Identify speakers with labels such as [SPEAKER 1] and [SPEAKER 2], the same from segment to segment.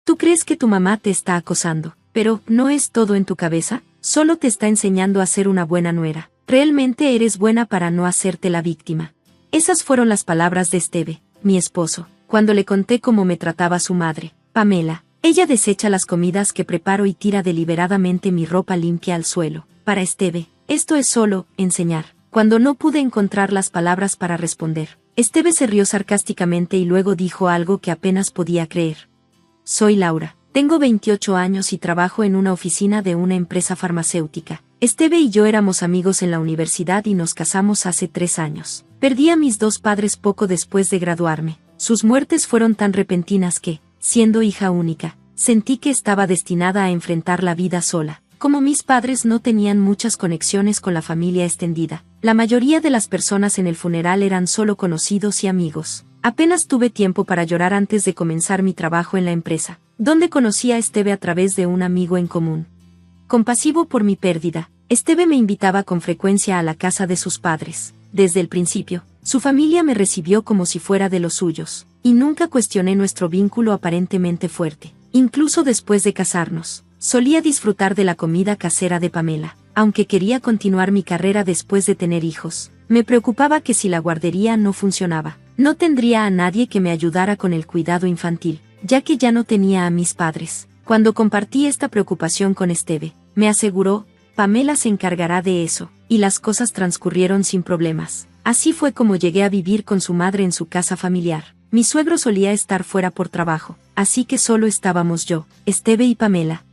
[SPEAKER 1] Tú crees que tu mamá te está acosando, pero ¿no es todo en tu cabeza? Solo te está enseñando a ser una buena nuera. Realmente eres buena para no hacerte la víctima. Esas fueron las palabras de Esteve, mi esposo, cuando le conté cómo me trataba su madre, Pamela. Ella desecha las comidas que preparo y tira deliberadamente mi ropa limpia al suelo. Para Esteve, esto es solo enseñar. Cuando no pude encontrar las palabras para responder, Esteve se rió sarcásticamente y luego dijo algo que apenas podía creer. Soy Laura. Tengo 28 años y trabajo en una oficina de una empresa farmacéutica. Esteve y yo éramos amigos en la universidad y nos casamos hace 3 años. Perdí a mis 2 padres poco después de graduarme. Sus muertes fueron tan repentinas que, siendo hija única, sentí que estaba destinada a enfrentar la vida sola. Como mis padres no tenían muchas conexiones con la familia extendida, la mayoría de las personas en el funeral eran solo conocidos y amigos. Apenas tuve tiempo para llorar antes de comenzar mi trabajo en la empresa, donde conocí a Esteve a través de un amigo en común. Compasivo por mi pérdida, Esteve me invitaba con frecuencia a la casa de sus padres. Desde el principio, su familia me recibió como si fuera de los suyos, y nunca cuestioné nuestro vínculo aparentemente fuerte. Incluso después de casarnos, solía disfrutar de la comida casera de Pamela. Aunque quería continuar mi carrera después de tener hijos, me preocupaba que si la guardería no funcionaba, no tendría a nadie que me ayudara con el cuidado infantil, ya que ya no tenía a mis padres. Cuando compartí esta preocupación con Esteve, me aseguró, Pamela se encargará de eso, y las cosas transcurrieron sin problemas. Así fue como llegué a vivir con su madre en su casa familiar. Mi suegro solía estar fuera por trabajo, así que solo estábamos yo, Esteve y Pamela.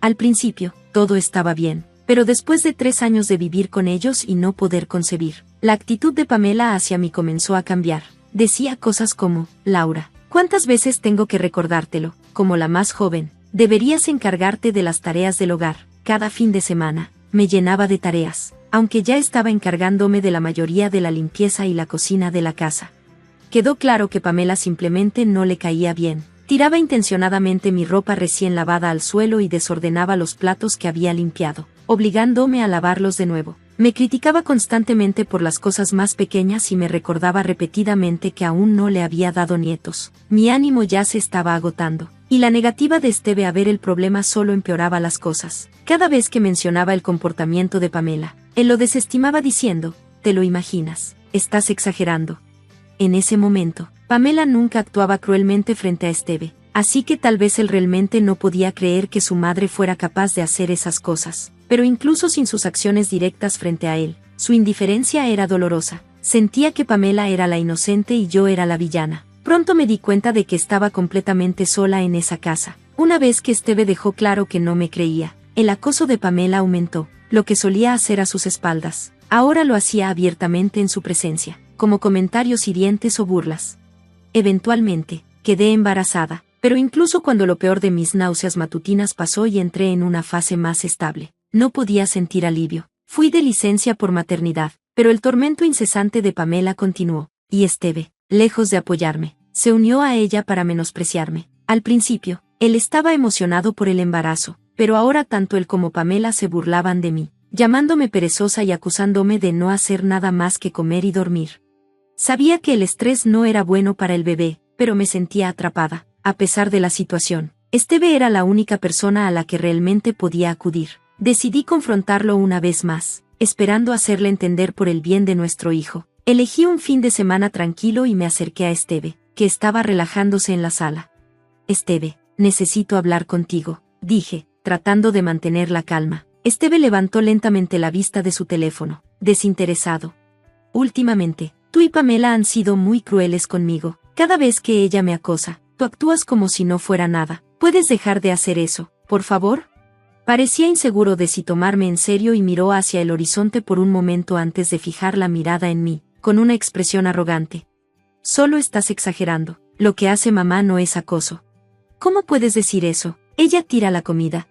[SPEAKER 1] Al principio, todo estaba bien, pero después de 3 años de vivir con ellos y no poder concebir, la actitud de Pamela hacia mí comenzó a cambiar. Decía cosas como, Laura, ¿cuántas veces tengo que recordártelo? Como la más joven, deberías encargarte de las tareas del hogar. Cada fin de semana, me llenaba de tareas, aunque ya estaba encargándome de la mayoría de la limpieza y la cocina de la casa. Quedó claro que Pamela simplemente no le caía bien. Tiraba intencionadamente mi ropa recién lavada al suelo y desordenaba los platos que había limpiado, obligándome a lavarlos de nuevo. Me criticaba constantemente por las cosas más pequeñas y me recordaba repetidamente que aún no le había dado nietos. Mi ánimo ya se estaba agotando, y la negativa de Esteve a ver el problema solo empeoraba las cosas. Cada vez que mencionaba el comportamiento de Pamela, él lo desestimaba diciendo, «Te lo imaginas, estás exagerando». En ese momento, Pamela nunca actuaba cruelmente frente a Esteve, así que tal vez él realmente no podía creer que su madre fuera capaz de hacer esas cosas. Pero incluso sin sus acciones directas frente a él, su indiferencia era dolorosa. Sentía que Pamela era la inocente y yo era la villana. Pronto me di cuenta de que estaba completamente sola en esa casa. Una vez que Esteve dejó claro que no me creía, el acoso de Pamela aumentó. Lo que solía hacer a sus espaldas, ahora lo hacía abiertamente en su presencia, como comentarios hirientes o burlas. Eventualmente, quedé embarazada, pero incluso cuando lo peor de mis náuseas matutinas pasó y entré en una fase más estable, no podía sentir alivio. Fui de licencia por maternidad, pero el tormento incesante de Pamela continuó, y Esteve, lejos de apoyarme, se unió a ella para menospreciarme. Al principio, él estaba emocionado por el embarazo, pero ahora tanto él como Pamela se burlaban de mí, llamándome perezosa y acusándome de no hacer nada más que comer y dormir. Sabía que el estrés no era bueno para el bebé, pero me sentía atrapada. A pesar de la situación, Esteve era la única persona a la que realmente podía acudir. Decidí confrontarlo una vez más, esperando hacerle entender por el bien de nuestro hijo. Elegí un fin de semana tranquilo y me acerqué a Esteve, que estaba relajándose en la sala. Esteve, necesito hablar contigo, dije, tratando de mantener la calma. Esteve levantó lentamente la vista de su teléfono, desinteresado. Últimamente, tú y Pamela han sido muy crueles conmigo. Cada vez que ella me acosa, tú actúas como si no fuera nada. ¿Puedes dejar de hacer eso, por favor? Parecía inseguro de si tomarme en serio y miró hacia el horizonte por un momento antes de fijar la mirada en mí, con una expresión arrogante. Solo estás exagerando. Lo que hace mamá no es acoso. ¿Cómo puedes decir eso? Ella tira la comida.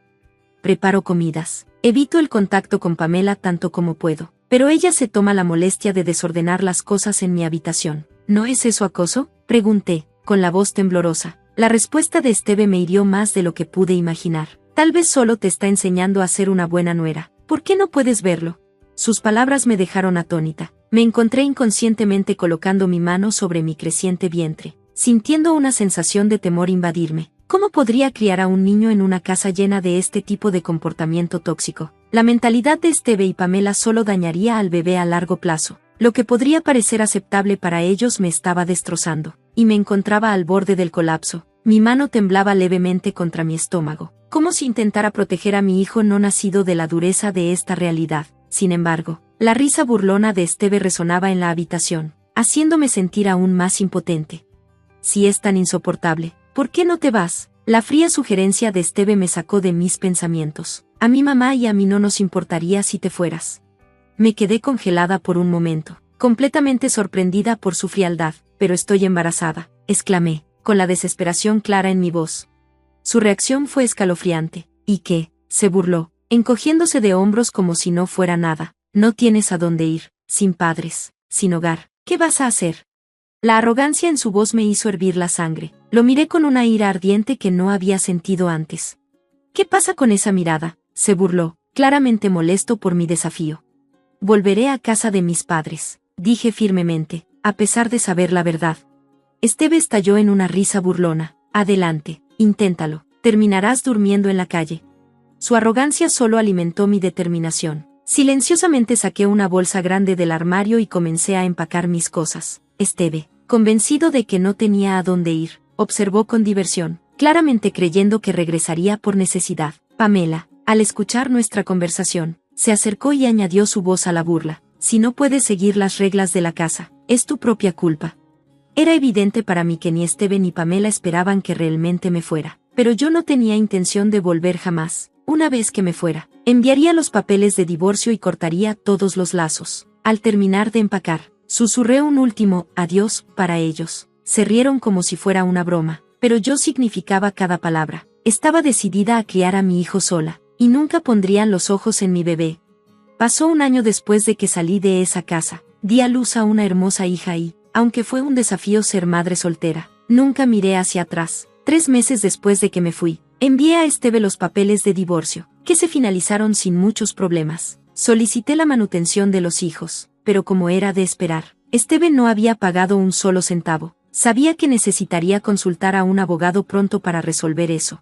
[SPEAKER 1] Preparo comidas. Evito el contacto con Pamela tanto como puedo, pero ella se toma la molestia de desordenar las cosas en mi habitación. ¿No es eso acoso?, pregunté, con la voz temblorosa. La respuesta de Esteve me hirió más de lo que pude imaginar. Tal vez solo te está enseñando a ser una buena nuera. ¿Por qué no puedes verlo? Sus palabras me dejaron atónita. Me encontré inconscientemente colocando mi mano sobre mi creciente vientre, sintiendo una sensación de temor invadirme. ¿Cómo podría criar a un niño en una casa llena de este tipo de comportamiento tóxico? La mentalidad de Esteve y Pamela solo dañaría al bebé a largo plazo. Lo que podría parecer aceptable para ellos me estaba destrozando, y me encontraba al borde del colapso. Mi mano temblaba levemente contra mi estómago, como si intentara proteger a mi hijo no nacido de la dureza de esta realidad. Sin embargo, la risa burlona de Esteve resonaba en la habitación, haciéndome sentir aún más impotente. Si es tan insoportable, ¿por qué no te vas? La fría sugerencia de Esteve me sacó de mis pensamientos. A mi mamá y a mí no nos importaría si te fueras. Me quedé congelada por un momento, completamente sorprendida por su frialdad. Pero estoy embarazada, exclamé, con la desesperación clara en mi voz. Su reacción fue escalofriante. ¿Y qué? Se burló, encogiéndose de hombros como si no fuera nada. No tienes a dónde ir, sin padres, sin hogar. ¿Qué vas a hacer? La arrogancia en su voz me hizo hervir la sangre. Lo miré con una ira ardiente que no había sentido antes. ¿Qué pasa con esa mirada? Se burló, claramente molesto por mi desafío. Volveré a casa de mis padres, dije firmemente, a pesar de saber la verdad. Esteve estalló en una risa burlona. Adelante, inténtalo, terminarás durmiendo en la calle. Su arrogancia solo alimentó mi determinación. Silenciosamente saqué una bolsa grande del armario y comencé a empacar mis cosas. Esteve, convencido de que no tenía a dónde ir, observó con diversión, claramente creyendo que regresaría por necesidad. Pamela, al escuchar nuestra conversación, se acercó y añadió su voz a la burla. Si no puedes seguir las reglas de la casa, es tu propia culpa. Era evidente para mí que ni Esteve ni Pamela esperaban que realmente me fuera, pero yo no tenía intención de volver jamás. Una vez que me fuera, enviaría los papeles de divorcio y cortaría todos los lazos. Al terminar de empacar, susurré un último adiós para ellos. Se rieron como si fuera una broma, pero yo significaba cada palabra. Estaba decidida a criar a mi hijo sola, y nunca pondrían los ojos en mi bebé. Pasó un año después de que salí de esa casa. Di a luz a una hermosa hija y, aunque fue un desafío ser madre soltera, nunca miré hacia atrás. 3 meses después de que me fui, envié a Esteve los papeles de divorcio, que se finalizaron sin muchos problemas. Solicité la manutención de los hijos, pero como era de esperar, Esteve no había pagado un solo centavo. Sabía que necesitaría consultar a un abogado pronto para resolver eso.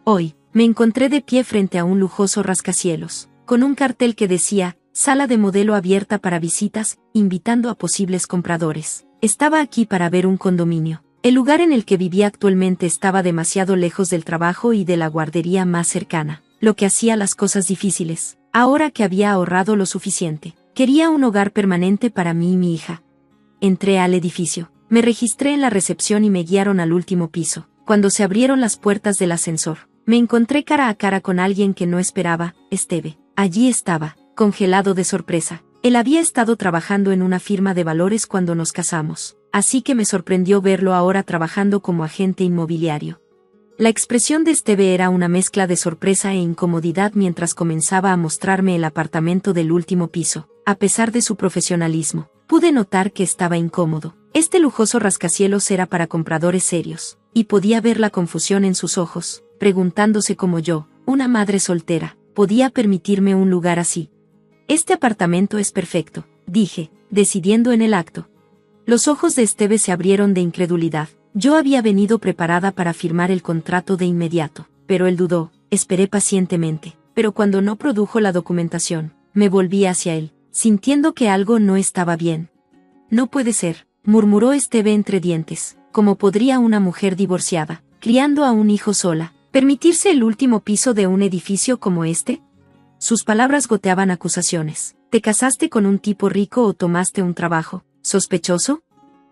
[SPEAKER 1] Hoy, me encontré de pie frente a un lujoso rascacielos, con un cartel que decía, sala de modelo abierta para visitas, invitando a posibles compradores. Estaba aquí para ver un condominio. El lugar en el que vivía actualmente estaba demasiado lejos del trabajo y de la guardería más cercana, lo que hacía las cosas difíciles. Ahora que había ahorrado lo suficiente, quería un hogar permanente para mí y mi hija. Entré al edificio, me registré en la recepción y me guiaron al último piso. Cuando se abrieron las puertas del ascensor, me encontré cara a cara con alguien que no esperaba, Esteve. Allí estaba, congelado de sorpresa. Él había estado trabajando en una firma de valores cuando nos casamos, así que me sorprendió verlo ahora trabajando como agente inmobiliario. La expresión de Esteve era una mezcla de sorpresa e incomodidad mientras comenzaba a mostrarme el apartamento del último piso. A pesar de su profesionalismo, pude notar que estaba incómodo. Este lujoso rascacielos era para compradores serios, y podía ver la confusión en sus ojos, preguntándose cómo yo, una madre soltera, podía permitirme un lugar así. Este apartamento es perfecto, dije, decidiendo en el acto. Los ojos de Esteve se abrieron de incredulidad. Yo había venido preparada para firmar el contrato de inmediato, pero él dudó. Esperé pacientemente, pero cuando no produjo la documentación, me volví hacia él, sintiendo que algo no estaba bien. No puede ser, murmuró Esteve entre dientes. ¿Cómo podría una mujer divorciada, criando a un hijo sola, permitirse el último piso de un edificio como este? Sus palabras goteaban acusaciones. ¿Te casaste con un tipo rico o tomaste un trabajo sospechoso?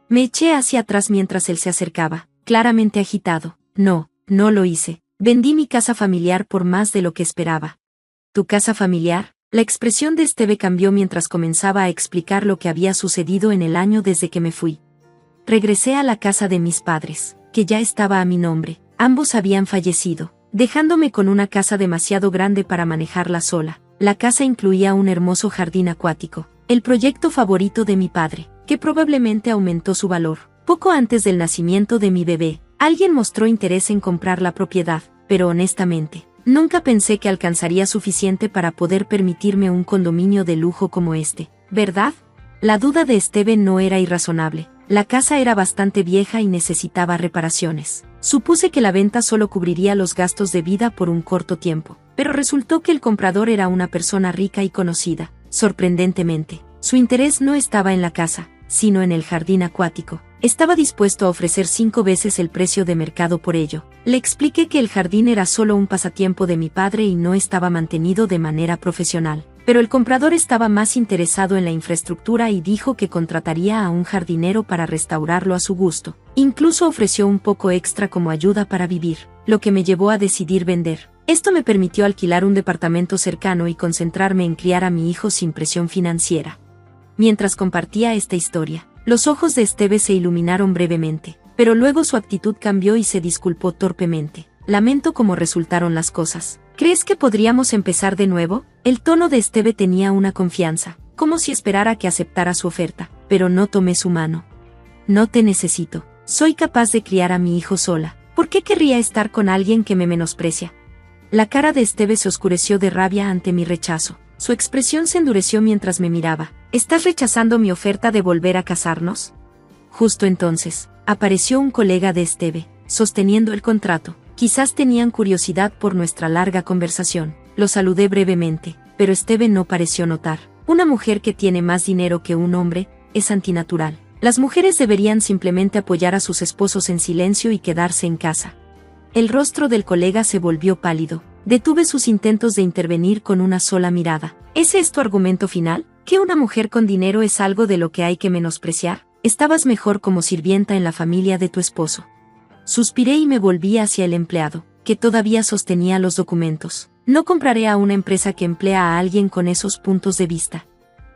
[SPEAKER 1] Me eché hacia atrás mientras él se acercaba, claramente agitado. No, no lo hice. Vendí mi casa familiar por más de lo que esperaba. ¿Tu casa familiar? La expresión de Esteve cambió mientras comenzaba a explicar lo que había sucedido en el año desde que me fui. Regresé a la casa de mis padres, que ya estaba a mi nombre. Ambos habían fallecido, dejándome con una casa demasiado grande para manejarla sola. La casa incluía un hermoso jardín acuático, el proyecto favorito de mi padre, que probablemente aumentó su valor. Poco antes del nacimiento de mi bebé, alguien mostró interés en comprar la propiedad, pero honestamente, nunca pensé que alcanzaría suficiente para poder permitirme un condominio de lujo como este, ¿verdad? La duda de Esteve no era irrazonable. La casa era bastante vieja y necesitaba reparaciones. Supuse que la venta solo cubriría los gastos de vida por un corto tiempo, pero resultó que el comprador era una persona rica y conocida. Sorprendentemente, su interés no estaba en la casa, sino en el jardín acuático. Estaba dispuesto a ofrecer 5 veces el precio de mercado por ello. Le expliqué que el jardín era solo un pasatiempo de mi padre y no estaba mantenido de manera profesional. Pero el comprador estaba más interesado en la infraestructura y dijo que contrataría a un jardinero para restaurarlo a su gusto. Incluso ofreció un poco extra como ayuda para vivir, lo que me llevó a decidir vender. Esto me permitió alquilar un departamento cercano y concentrarme en criar a mi hijo sin presión financiera. Mientras compartía esta historia, los ojos de Esteve se iluminaron brevemente, pero luego su actitud cambió y se disculpó torpemente. Lamento cómo resultaron las cosas. ¿Crees que podríamos empezar de nuevo? El tono de Esteve tenía una confianza, como si esperara que aceptara su oferta, pero no tomé su mano. No te necesito. Soy capaz de criar a mi hijo sola. ¿Por qué querría estar con alguien que me menosprecia? La cara de Esteve se oscureció de rabia ante mi rechazo. Su expresión se endureció mientras me miraba. ¿Estás rechazando mi oferta de volver a casarnos? Justo entonces, apareció un colega de Esteve, sosteniendo el contrato. Quizás tenían curiosidad por nuestra larga conversación. Lo saludé brevemente, pero Esteve no pareció notar. Una mujer que tiene más dinero que un hombre es antinatural. Las mujeres deberían simplemente apoyar a sus esposos en silencio y quedarse en casa. El rostro del colega se volvió pálido. Detuve sus intentos de intervenir con una sola mirada. ¿Ese es tu argumento final? ¿Que una mujer con dinero es algo de lo que hay que menospreciar? Estabas mejor como sirvienta en la familia de tu esposo. Suspiré y me volví hacia el empleado, que todavía sostenía los documentos. No compraré a una empresa que emplea a alguien con esos puntos de vista.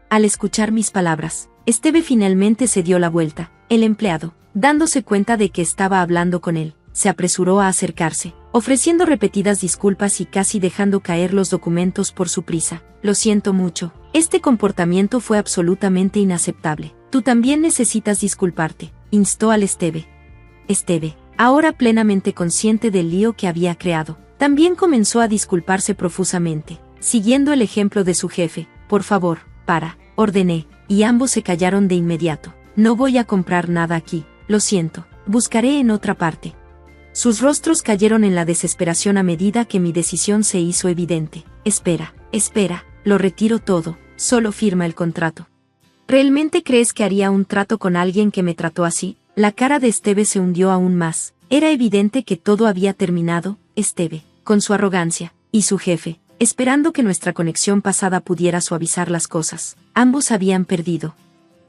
[SPEAKER 1] Al escuchar mis palabras, Esteve finalmente se dio la vuelta. El empleado, dándose cuenta de que estaba hablando con él, se apresuró a acercarse, ofreciendo repetidas disculpas y casi dejando caer los documentos por su prisa. Lo siento mucho. Este comportamiento fue absolutamente inaceptable. Tú también necesitas disculparte, instó al Esteve. Esteve, ahora plenamente consciente del lío que había creado, también comenzó a disculparse profusamente, siguiendo el ejemplo de su jefe. Por favor, ordené, y ambos se callaron de inmediato. No voy a comprar nada aquí, lo siento, buscaré en otra parte. Sus rostros cayeron en la desesperación a medida que mi decisión se hizo evidente. Espera, lo retiro todo, solo firma el contrato. ¿Realmente crees que haría un trato con alguien que me trató así? La cara de Esteve se hundió aún más. Era evidente que todo había terminado. Esteve, con su arrogancia, y su jefe, esperando que nuestra conexión pasada pudiera suavizar las cosas. Ambos habían perdido.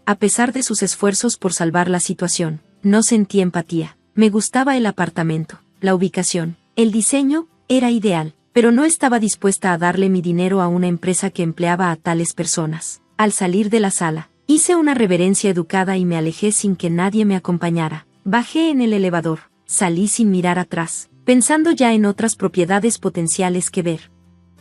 [SPEAKER 1] A pesar de sus esfuerzos por salvar la situación, no sentí empatía. Me gustaba el apartamento, la ubicación, el diseño, era ideal, pero no estaba dispuesta a darle mi dinero a una empresa que empleaba a tales personas. Al salir de la sala, hice una reverencia educada y me alejé sin que nadie me acompañara. Bajé en el elevador, salí sin mirar atrás, pensando ya en otras propiedades potenciales que ver.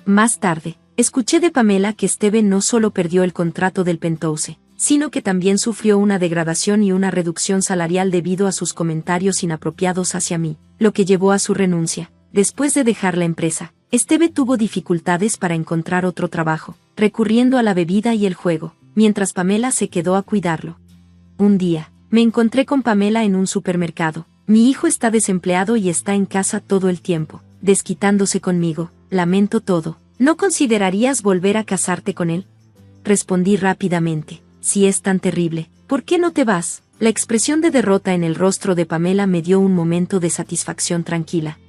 [SPEAKER 1] Más tarde, escuché de Pamela que Esteve no solo perdió el contrato del penthouse, sino que también sufrió una degradación y una reducción salarial debido a sus comentarios inapropiados hacia mí, lo que llevó a su renuncia. Después de dejar la empresa, Esteve tuvo dificultades para encontrar otro trabajo, recurriendo a la bebida y el juego, mientras Pamela se quedó a cuidarlo. Un día, me encontré con Pamela en un supermercado. Mi hijo está desempleado y está en casa todo el tiempo, desquitándose conmigo. Lamento todo. ¿No considerarías volver a casarte con él? Respondí rápidamente. Si es tan terrible, ¿por qué no te vas? La expresión de derrota en el rostro de Pamela me dio un momento de satisfacción tranquila.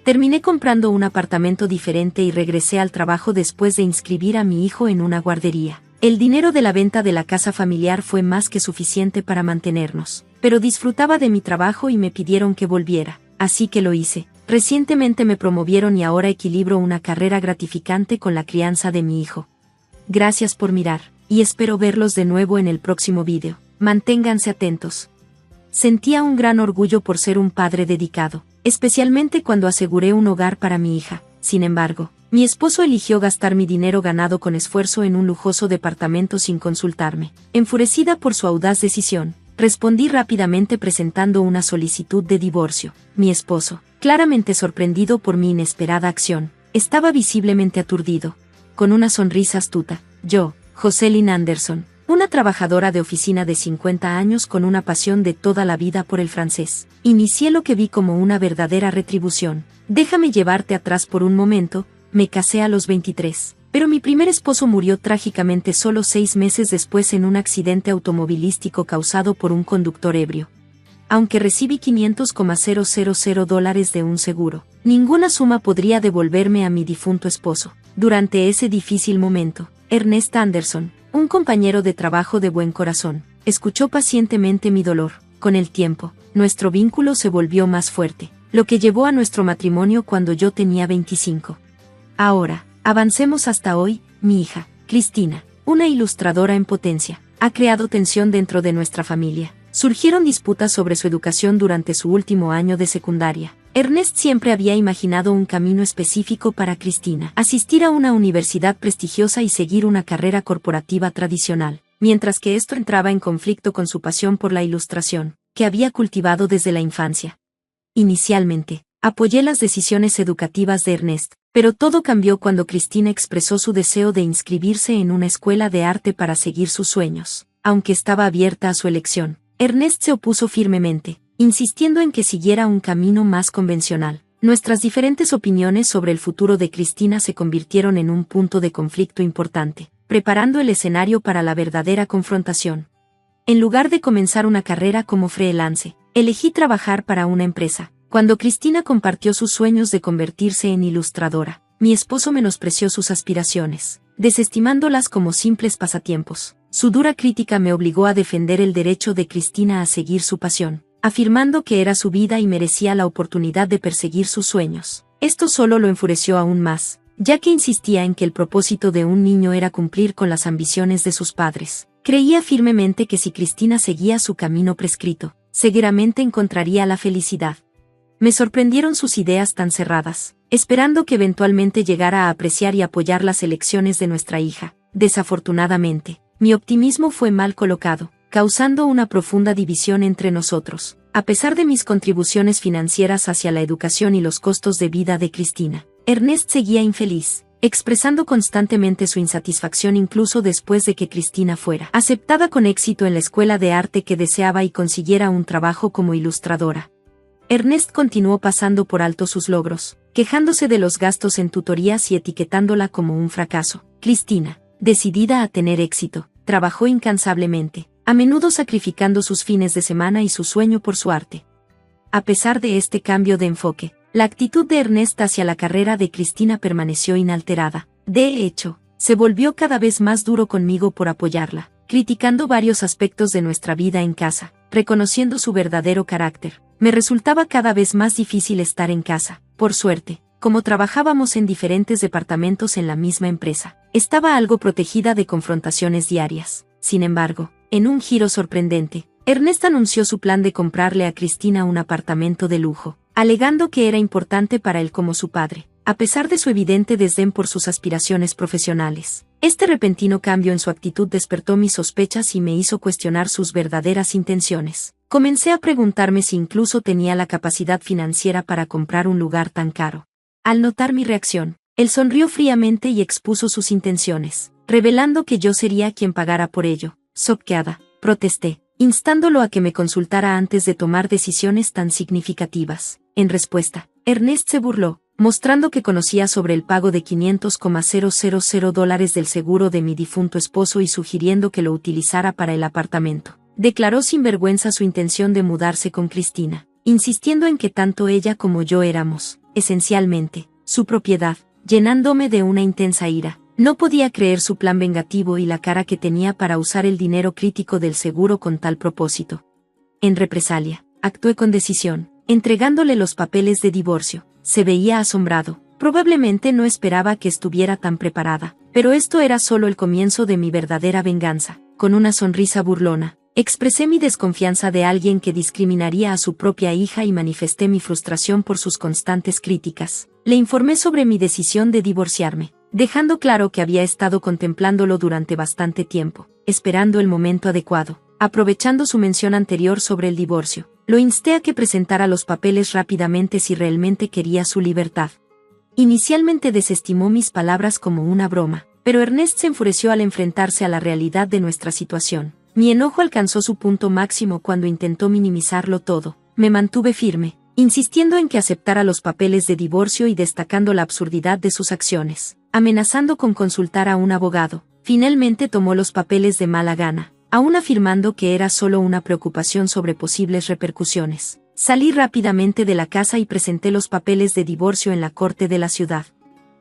[SPEAKER 1] Terminé comprando un apartamento diferente y regresé al trabajo después de inscribir a mi hijo en una guardería. El dinero de la venta de la casa familiar fue más que suficiente para mantenernos, pero disfrutaba de mi trabajo y me pidieron que volviera, así que lo hice. Recientemente me promovieron y ahora equilibro una carrera gratificante con la crianza de mi hijo. Gracias por mirar, y espero verlos de nuevo en el próximo vídeo. Manténganse atentos. Sentía un gran orgullo por ser un padre dedicado, especialmente cuando aseguré un hogar para mi hija. Sin embargo, mi esposo eligió gastar mi dinero ganado con esfuerzo en un lujoso departamento sin consultarme. Enfurecida por su audaz decisión, respondí rápidamente presentando una solicitud de divorcio. Mi esposo, claramente sorprendido por mi inesperada acción, estaba visiblemente aturdido. Con una sonrisa astuta, yo, Jocelyn Anderson, Una trabajadora de oficina de 50 años con una pasión de toda la vida por el francés. Inicié lo que vi como una verdadera retribución. Déjame llevarte atrás por un momento, me casé a los 23. Pero mi primer esposo murió trágicamente solo 6 meses después en un accidente automovilístico causado por un conductor ebrio. Aunque recibí $500,000 de un seguro, ninguna suma podría devolverme a mi difunto esposo. Durante ese difícil momento, Ernest Anderson, un compañero de trabajo de buen corazón, escuchó pacientemente mi dolor. Con el tiempo, nuestro vínculo se volvió más fuerte, lo que llevó a nuestro matrimonio cuando yo tenía 25. Ahora, avancemos hasta hoy. Mi hija, Cristina, una ilustradora en potencia, ha creado tensión dentro de nuestra familia. Surgieron disputas sobre su educación durante su último año de secundaria. Ernest siempre había imaginado un camino específico para Cristina: asistir a una universidad prestigiosa y seguir una carrera corporativa tradicional, mientras que esto entraba en conflicto con su pasión por la ilustración, que había cultivado desde la infancia. Inicialmente, apoyé las decisiones educativas de Ernest, pero todo cambió cuando Cristina expresó su deseo de inscribirse en una escuela de arte para seguir sus sueños. Aunque estaba abierta a su elección, Ernest se opuso firmemente, insistiendo en que siguiera un camino más convencional. Nuestras diferentes opiniones sobre el futuro de Cristina se convirtieron en un punto de conflicto importante, preparando el escenario para la verdadera confrontación. En lugar de comenzar una carrera como freelance, elegí trabajar para una empresa. Cuando Cristina compartió sus sueños de convertirse en ilustradora, mi esposo menospreció sus aspiraciones, desestimándolas como simples pasatiempos. Su dura crítica me obligó a defender el derecho de Cristina a seguir su pasión, afirmando que era su vida y merecía la oportunidad de perseguir sus sueños. Esto solo lo enfureció aún más, ya que insistía en que el propósito de un niño era cumplir con las ambiciones de sus padres. Creía firmemente que si Cristina seguía su camino prescrito, seguramente encontraría la felicidad. Me sorprendieron sus ideas tan cerradas, esperando que eventualmente llegara a apreciar y apoyar las elecciones de nuestra hija. Desafortunadamente, mi optimismo fue mal colocado, causando una profunda división entre nosotros. A pesar de mis contribuciones financieras hacia la educación y los costos de vida de Cristina, Ernest seguía infeliz, expresando constantemente su insatisfacción incluso después de que Cristina fuera aceptada con éxito en la escuela de arte que deseaba y consiguiera un trabajo como ilustradora. Ernest continuó pasando por alto sus logros, quejándose de los gastos en tutorías y etiquetándola como un fracaso. Cristina, decidida a tener éxito, trabajó incansablemente, a menudo sacrificando sus fines de semana y su sueño por su arte. A pesar de este cambio de enfoque, la actitud de Ernest hacia la carrera de Cristina permaneció inalterada. De hecho, se volvió cada vez más duro conmigo por apoyarla, criticando varios aspectos de nuestra vida en casa, reconociendo su verdadero carácter. Me resultaba cada vez más difícil estar en casa. Por suerte, como trabajábamos en diferentes departamentos en la misma empresa, estaba algo protegida de confrontaciones diarias. Sin embargo, en un giro sorprendente, Ernest anunció su plan de comprarle a Cristina un apartamento de lujo, alegando que era importante para él como su padre, a pesar de su evidente desdén por sus aspiraciones profesionales. Este repentino cambio en su actitud despertó mis sospechas y me hizo cuestionar sus verdaderas intenciones. Comencé a preguntarme si incluso tenía la capacidad financiera para comprar un lugar tan caro. Al notar mi reacción, él sonrió fríamente y expuso sus intenciones, revelando que yo sería quien pagara por ello. Choqueada, protesté, instándolo a que me consultara antes de tomar decisiones tan significativas. En respuesta, Ernest se burló, mostrando que conocía sobre el pago de $500,000 del seguro de mi difunto esposo y sugiriendo que lo utilizara para el apartamento. Declaró sin vergüenza su intención de mudarse con Cristina, insistiendo en que tanto ella como yo éramos, esencialmente, su propiedad, llenándome de una intensa ira. No podía creer su plan vengativo y la cara que tenía para usar el dinero crítico del seguro con tal propósito. En represalia, actué con decisión, entregándole los papeles de divorcio. Se veía asombrado, probablemente no esperaba que estuviera tan preparada, pero esto era solo el comienzo de mi verdadera venganza. Con una sonrisa burlona, expresé mi desconfianza de alguien que discriminaría a su propia hija y manifesté mi frustración por sus constantes críticas. Le informé sobre mi decisión de divorciarme, dejando claro que había estado contemplándolo durante bastante tiempo, esperando el momento adecuado. Aprovechando su mención anterior sobre el divorcio, lo insté a que presentara los papeles rápidamente si realmente quería su libertad. Inicialmente desestimó mis palabras como una broma, pero Ernest se enfureció al enfrentarse a la realidad de nuestra situación. Mi enojo alcanzó su punto máximo cuando intentó minimizarlo todo. Me mantuve firme, insistiendo en que aceptara los papeles de divorcio y destacando la absurdidad de sus acciones, amenazando con consultar a un abogado. Finalmente tomó los papeles de mala gana, aún afirmando que era solo una preocupación sobre posibles repercusiones. Salí rápidamente de la casa y presenté los papeles de divorcio en la corte de la ciudad.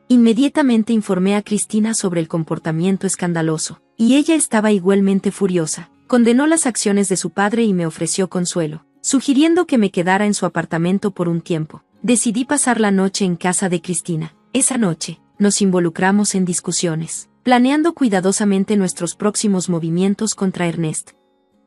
[SPEAKER 1] Inmediatamente informé a Cristina sobre el comportamiento escandaloso, y ella estaba igualmente furiosa. Condenó las acciones de su padre y me ofreció consuelo, sugiriendo que me quedara en su apartamento por un tiempo. Decidí pasar la noche en casa de Cristina. Esa noche, nos involucramos en discusiones, planeando cuidadosamente nuestros próximos movimientos contra Ernest.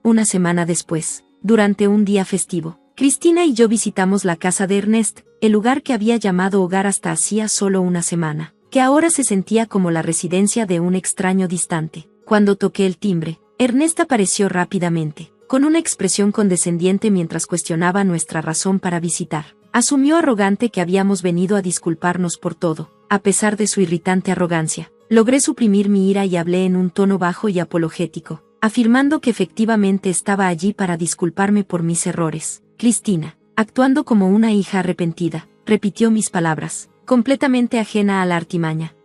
[SPEAKER 1] Una semana después, durante un día festivo, Cristina y yo visitamos la casa de Ernest, el lugar que había llamado hogar hasta hacía solo una semana, que ahora se sentía como la residencia de un extraño distante. Cuando toqué el timbre, Ernest apareció rápidamente, con una expresión condescendiente mientras cuestionaba nuestra razón para visitar. Asumió arrogante que habíamos venido a disculparnos por todo. A pesar de su irritante arrogancia, logré suprimir mi ira y hablé en un tono bajo y apologético, afirmando que efectivamente estaba allí para disculparme por mis errores. Cristina, actuando como una hija arrepentida, repitió mis palabras, completamente ajena a la artimaña.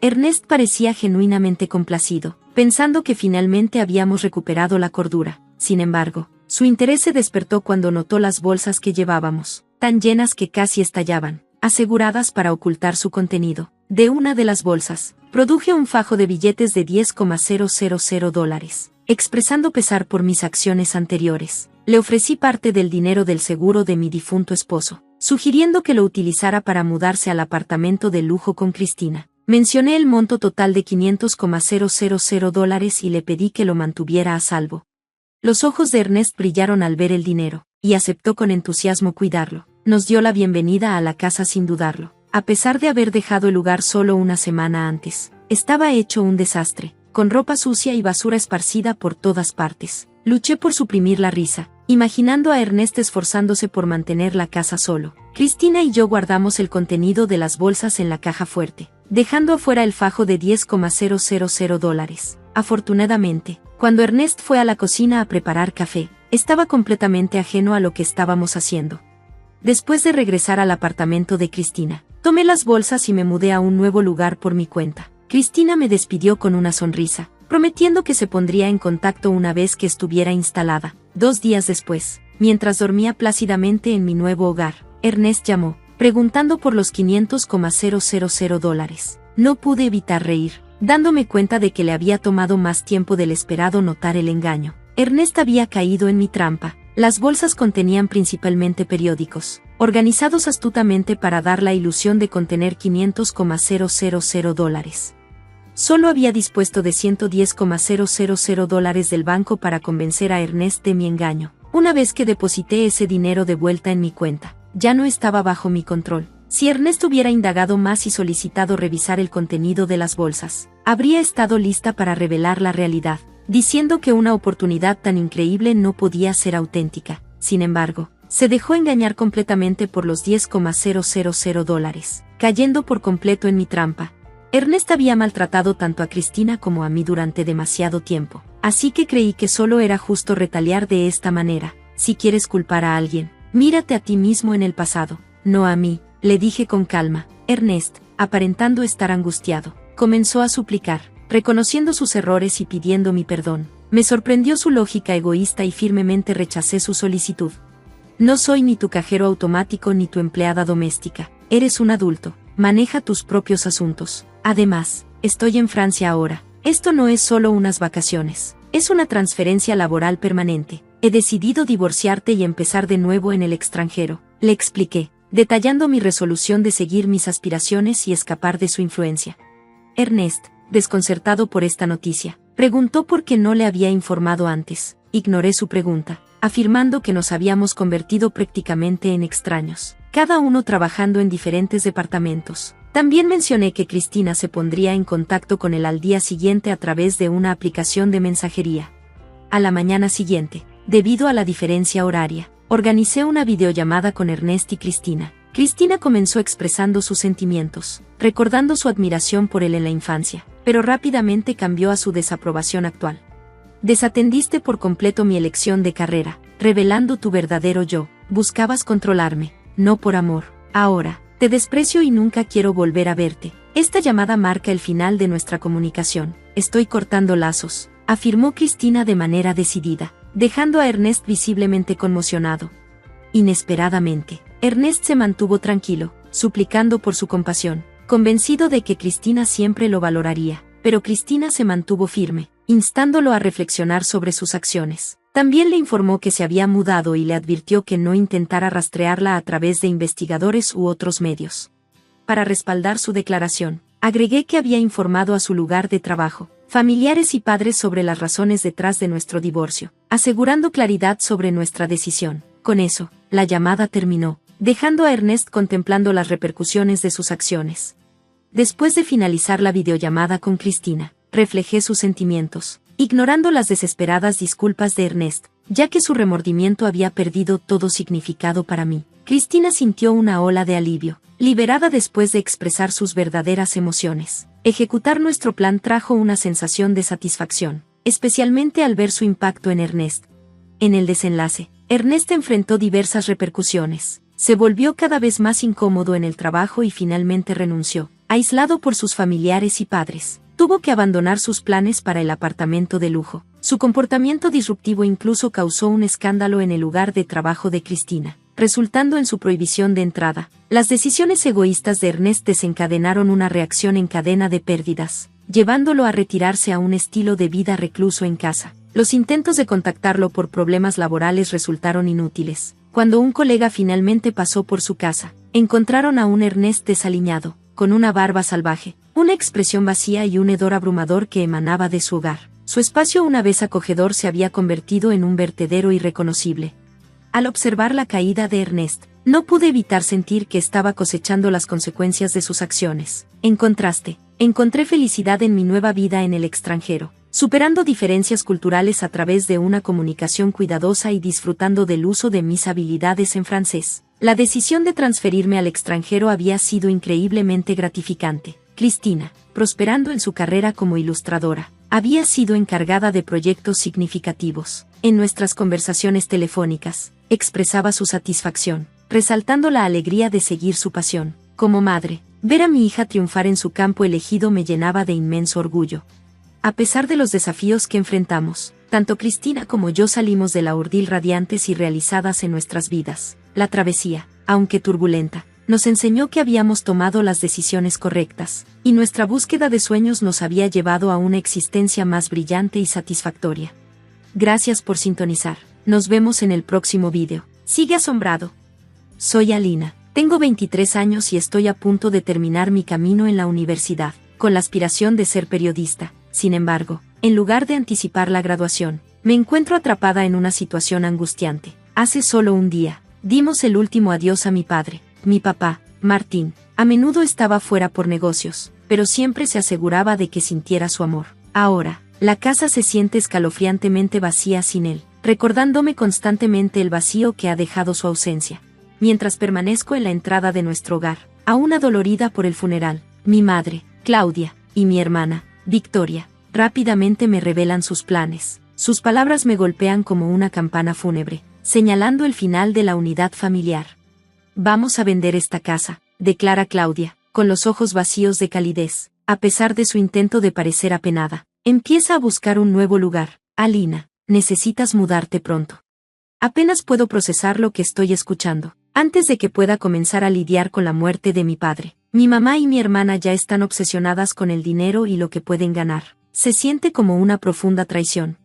[SPEAKER 1] Ernest parecía genuinamente complacido, pensando que finalmente habíamos recuperado la cordura. Sin embargo, su interés se despertó cuando notó las bolsas que llevábamos, tan llenas que casi estallaban, aseguradas para ocultar su contenido. De una de las bolsas, produje un fajo de billetes de $10,000, expresando pesar por mis acciones anteriores. Le ofrecí parte del dinero del seguro de mi difunto esposo, sugiriendo que lo utilizara para mudarse al apartamento de lujo con Cristina. Mencioné el monto total de $500,000 y le pedí que lo mantuviera a salvo. Los ojos de Ernest brillaron al ver el dinero, y aceptó con entusiasmo cuidarlo. Nos dio la bienvenida a la casa sin dudarlo. A pesar de haber dejado el lugar solo una semana antes, estaba hecho un desastre, con ropa sucia y basura esparcida por todas partes. Luché por suprimir la risa, imaginando a Ernest esforzándose por mantener la casa solo. Cristina y yo guardamos el contenido de las bolsas en la caja fuerte, dejando afuera el fajo de $10,000. Afortunadamente, cuando Ernest fue a la cocina a preparar café, estaba completamente ajeno a lo que estábamos haciendo. Después de regresar al apartamento de Cristina, tomé las bolsas y me mudé a un nuevo lugar por mi cuenta. Cristina me despidió con una sonrisa, prometiendo que se pondría en contacto una vez que estuviera instalada. 2 días después, mientras dormía plácidamente en mi nuevo hogar, Ernest llamó, preguntando por los $500,000. No pude evitar reír, dándome cuenta de que le había tomado más tiempo del esperado notar el engaño. Ernest había caído en mi trampa. Las bolsas contenían principalmente periódicos, organizados astutamente para dar la ilusión de contener $500,000. Solo había dispuesto de $110,000 del banco para convencer a Ernest de mi engaño. Una vez que deposité ese dinero de vuelta en mi cuenta, ya no estaba bajo mi control. Si Ernest hubiera indagado más y solicitado revisar el contenido de las bolsas, habría estado lista para revelar la realidad, diciendo que una oportunidad tan increíble no podía ser auténtica. Sin embargo, se dejó engañar completamente por los $10,000, cayendo por completo en mi trampa. Ernest había maltratado tanto a Cristina como a mí durante demasiado tiempo, así que creí que solo era justo retaliar de esta manera. Si quieres culpar a alguien, mírate a ti mismo en el pasado, no a mí, le dije con calma. Ernest, aparentando estar angustiado, comenzó a suplicar, reconociendo sus errores y pidiendo mi perdón. Me sorprendió su lógica egoísta y firmemente rechacé su solicitud. No soy ni tu cajero automático ni tu empleada doméstica. Eres un adulto, maneja tus propios asuntos. Además, estoy en Francia ahora. Esto no es solo unas vacaciones, es una transferencia laboral permanente. He decidido divorciarte y empezar de nuevo en el extranjero, le expliqué, detallando mi resolución de seguir mis aspiraciones y escapar de su influencia. Ernest, desconcertado por esta noticia, preguntó por qué no le había informado antes. Ignoré su pregunta, afirmando que nos habíamos convertido prácticamente en extraños, cada uno trabajando en diferentes departamentos. También mencioné que Cristina se pondría en contacto con él al día siguiente a través de una aplicación de mensajería. A la mañana siguiente, debido a la diferencia horaria, organicé una videollamada con Ernest y Cristina. Cristina comenzó expresando sus sentimientos, recordando su admiración por él en la infancia, pero rápidamente cambió a su desaprobación actual. Desatendiste por completo mi elección de carrera, revelando tu verdadero yo. Buscabas controlarme, no por amor. Ahora, te desprecio y nunca quiero volver a verte. Esta llamada marca el final de nuestra comunicación. Estoy cortando lazos, afirmó Cristina de manera decidida, dejando a Ernest visiblemente conmocionado. Inesperadamente, Ernest se mantuvo tranquilo, suplicando por su compasión, convencido de que Cristina siempre lo valoraría, pero Cristina se mantuvo firme, instándolo a reflexionar sobre sus acciones. También le informó que se había mudado y le advirtió que no intentara rastrearla a través de investigadores u otros medios. Para respaldar su declaración, agregué que había informado a su lugar de trabajo, familiares y padres sobre las razones detrás de nuestro divorcio, asegurando claridad sobre nuestra decisión. Con eso, la llamada terminó, dejando a Ernest contemplando las repercusiones de sus acciones. Después de finalizar la videollamada con Cristina, reflejé sus sentimientos, ignorando las desesperadas disculpas de Ernest, ya que su remordimiento había perdido todo significado para mí. Cristina sintió una ola de alivio, liberada después de expresar sus verdaderas emociones. Ejecutar nuestro plan trajo una sensación de satisfacción, especialmente al ver su impacto en Ernest. En el desenlace, Ernest enfrentó diversas repercusiones. Se volvió cada vez más incómodo en el trabajo y finalmente renunció, aislado por sus familiares y padres. Tuvo que abandonar sus planes para el apartamento de lujo. Su comportamiento disruptivo incluso causó un escándalo en el lugar de trabajo de Cristina, resultando en su prohibición de entrada. Las decisiones egoístas de Ernest desencadenaron una reacción en cadena de pérdidas, llevándolo a retirarse a un estilo de vida recluso en casa. Los intentos de contactarlo por problemas laborales resultaron inútiles. Cuando un colega finalmente pasó por su casa, encontraron a un Ernest desaliñado, con una barba salvaje, una expresión vacía y un hedor abrumador que emanaba de su hogar. Su espacio, una vez acogedor, se había convertido en un vertedero irreconocible. Al observar la caída de Ernest, no pude evitar sentir que estaba cosechando las consecuencias de sus acciones. En contraste, encontré felicidad en mi nueva vida en el extranjero, superando diferencias culturales a través de una comunicación cuidadosa y disfrutando del uso de mis habilidades en francés. La decisión de transferirme al extranjero había sido increíblemente gratificante. Cristina, prosperando en su carrera como ilustradora, había sido encargada de proyectos significativos. En nuestras conversaciones telefónicas, expresaba su satisfacción, resaltando la alegría de seguir su pasión. Como madre, ver a mi hija triunfar en su campo elegido me llenaba de inmenso orgullo. A pesar de los desafíos que enfrentamos, tanto Cristina como yo salimos de la ordeal radiantes y realizadas en nuestras vidas. La travesía, aunque turbulenta, nos enseñó que habíamos tomado las decisiones correctas, y nuestra búsqueda de sueños nos había llevado a una existencia más brillante y satisfactoria. Gracias por sintonizar. Nos vemos en el próximo vídeo. Sigue asombrado. Soy Alina. Tengo 23 años y estoy a punto de terminar mi camino en la universidad, con la aspiración de ser periodista. Sin embargo, en lugar de anticipar la graduación, me encuentro atrapada en una situación angustiante. Hace solo un día, dimos el último adiós a mi padre. Mi papá, Martín, a menudo estaba fuera por negocios, pero siempre se aseguraba de que sintiera su amor. Ahora, la casa se siente escalofriantemente vacía sin él, recordándome constantemente el vacío que ha dejado su ausencia. Mientras permanezco en la entrada de nuestro hogar, aún adolorida por el funeral, mi madre, Claudia, y mi hermana, Victoria, rápidamente me revelan sus planes. Sus palabras me golpean como una campana fúnebre, señalando el final de la unidad familiar. Vamos a vender esta casa, declara Claudia, con los ojos vacíos de calidez. A pesar de su intento de parecer apenada, empieza a buscar un nuevo lugar. Alina, necesitas mudarte pronto. Apenas puedo procesar lo que estoy escuchando. Antes de que pueda comenzar a lidiar con la muerte de mi padre, mi mamá y mi hermana ya están obsesionadas con el dinero y lo que pueden ganar. Se siente como una profunda traición.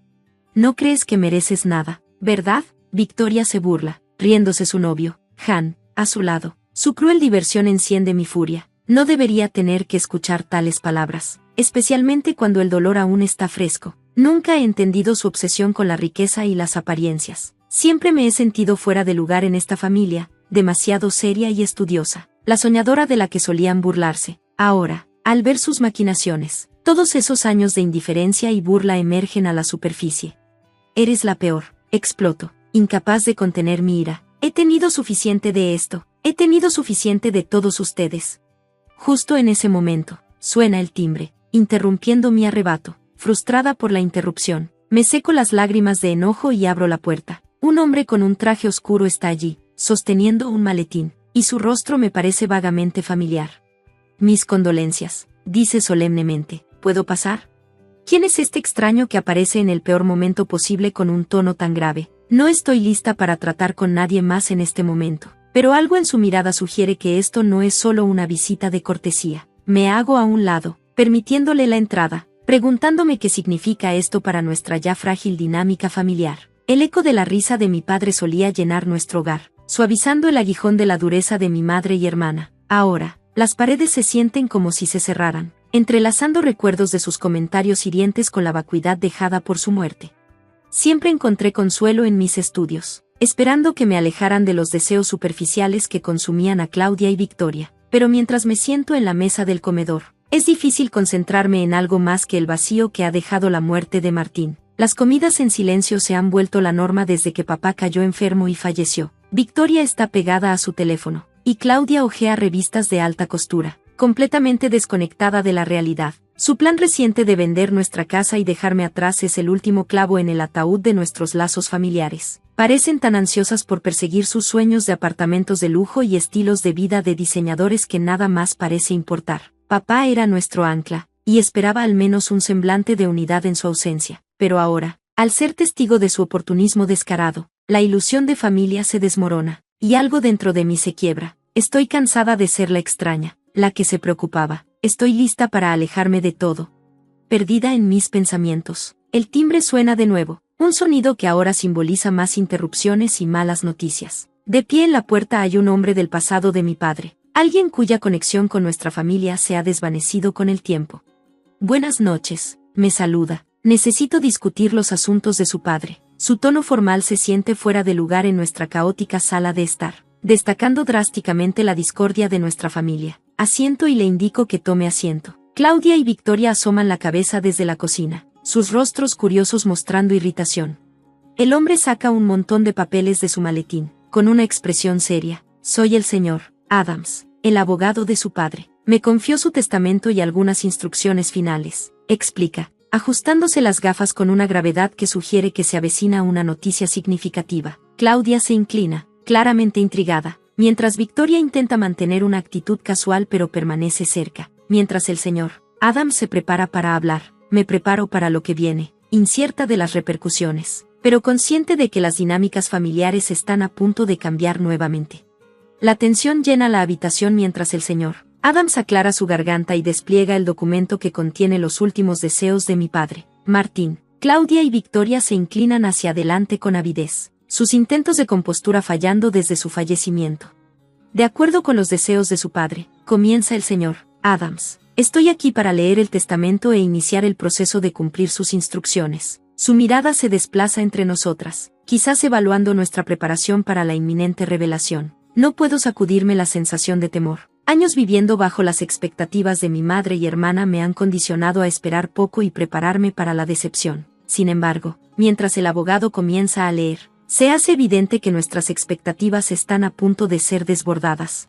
[SPEAKER 1] No crees que mereces nada, ¿verdad? Victoria se burla, riéndose su novio, Han, a su lado. Su cruel diversión enciende mi furia. No debería tener que escuchar tales palabras, especialmente cuando el dolor aún está fresco. Nunca he entendido su obsesión con la riqueza y las apariencias. Siempre me he sentido fuera de lugar en esta familia, demasiado seria y estudiosa, la soñadora de la que solían burlarse. Ahora, al ver sus maquinaciones, todos esos años de indiferencia y burla emergen a la superficie. Eres la peor, exploto, incapaz de contener mi ira. He tenido suficiente de esto. He tenido suficiente de todos ustedes. Justo en ese momento, suena el timbre, interrumpiendo mi arrebato. Frustrada por la interrupción, me seco las lágrimas de enojo y abro la puerta. Un hombre con un traje oscuro está allí, sosteniendo un maletín, y su rostro me parece vagamente familiar. Mis condolencias, dice solemnemente. ¿Puedo pasar? ¿Quién es este extraño que aparece en el peor momento posible con un tono tan grave? No estoy lista para tratar con nadie más en este momento, pero algo en su mirada sugiere que esto no es solo una visita de cortesía. Me hago a un lado, permitiéndole la entrada, preguntándome qué significa esto para nuestra ya frágil dinámica familiar. El eco de la risa de mi padre solía llenar nuestro hogar, suavizando el aguijón de la dureza de mi madre y hermana. Ahora, las paredes se sienten como si se cerraran, entrelazando recuerdos de sus comentarios hirientes con la vacuidad dejada por su muerte. Siempre encontré consuelo en mis estudios, esperando que me alejaran de los deseos superficiales que consumían a Claudia y Victoria. Pero mientras me siento en la mesa del comedor, es difícil concentrarme en algo más que el vacío que ha dejado la muerte de Martín. Las comidas en silencio se han vuelto la norma desde que papá cayó enfermo y falleció. Victoria está pegada a su teléfono, y Claudia hojea revistas de alta costura, completamente desconectada de la realidad. Su plan reciente de vender nuestra casa y dejarme atrás es el último clavo en el ataúd de nuestros lazos familiares. Parecen tan ansiosas por perseguir sus sueños de apartamentos de lujo y estilos de vida de diseñadores que nada más parece importar. Papá era nuestro ancla, y esperaba al menos un semblante de unidad en su ausencia. Pero ahora, al ser testigo de su oportunismo descarado, la ilusión de familia se desmorona, y algo dentro de mí se quiebra. Estoy cansada de ser la extraña, la que se preocupaba. Estoy lista para alejarme de todo. Perdida en mis pensamientos, el timbre suena de nuevo, un sonido que ahora simboliza más interrupciones y malas noticias. De pie en la puerta hay un hombre del pasado de mi padre, alguien cuya conexión con nuestra familia se ha desvanecido con el tiempo. Buenas noches, me saluda. Necesito discutir los asuntos de su padre. Su tono formal se siente fuera de lugar en nuestra caótica sala de estar, destacando drásticamente la discordia de nuestra familia. Asiento y le indico que tome asiento. Claudia y Victoria asoman la cabeza desde la cocina, sus rostros curiosos mostrando irritación. El hombre saca un montón de papeles de su maletín, con una expresión seria. Soy el señor Adams, el abogado de su padre. Me confió su testamento y algunas instrucciones finales, explica, ajustándose las gafas con una gravedad que sugiere que se avecina una noticia significativa. Claudia se inclina, claramente intrigada, mientras Victoria intenta mantener una actitud casual pero permanece cerca. Mientras el señor Adams se prepara para hablar, me preparo para lo que viene, incierta de las repercusiones, pero consciente de que las dinámicas familiares están a punto de cambiar nuevamente. La tensión llena la habitación mientras el señor Adams aclara su garganta y despliega el documento que contiene los últimos deseos de mi padre, Martín. Claudia y Victoria se inclinan hacia adelante con avidez, sus intentos de compostura fallando desde su fallecimiento. De acuerdo con los deseos de su padre, comienza el señor Adams. Estoy aquí para leer el testamento e iniciar el proceso de cumplir sus instrucciones. Su mirada se desplaza entre nosotras, quizás evaluando nuestra preparación para la inminente revelación. No puedo sacudirme la sensación de temor. Años viviendo bajo las expectativas de mi madre y hermana me han condicionado a esperar poco y prepararme para la decepción. Sin embargo, mientras el abogado comienza a leer, se hace evidente que nuestras expectativas están a punto de ser desbordadas.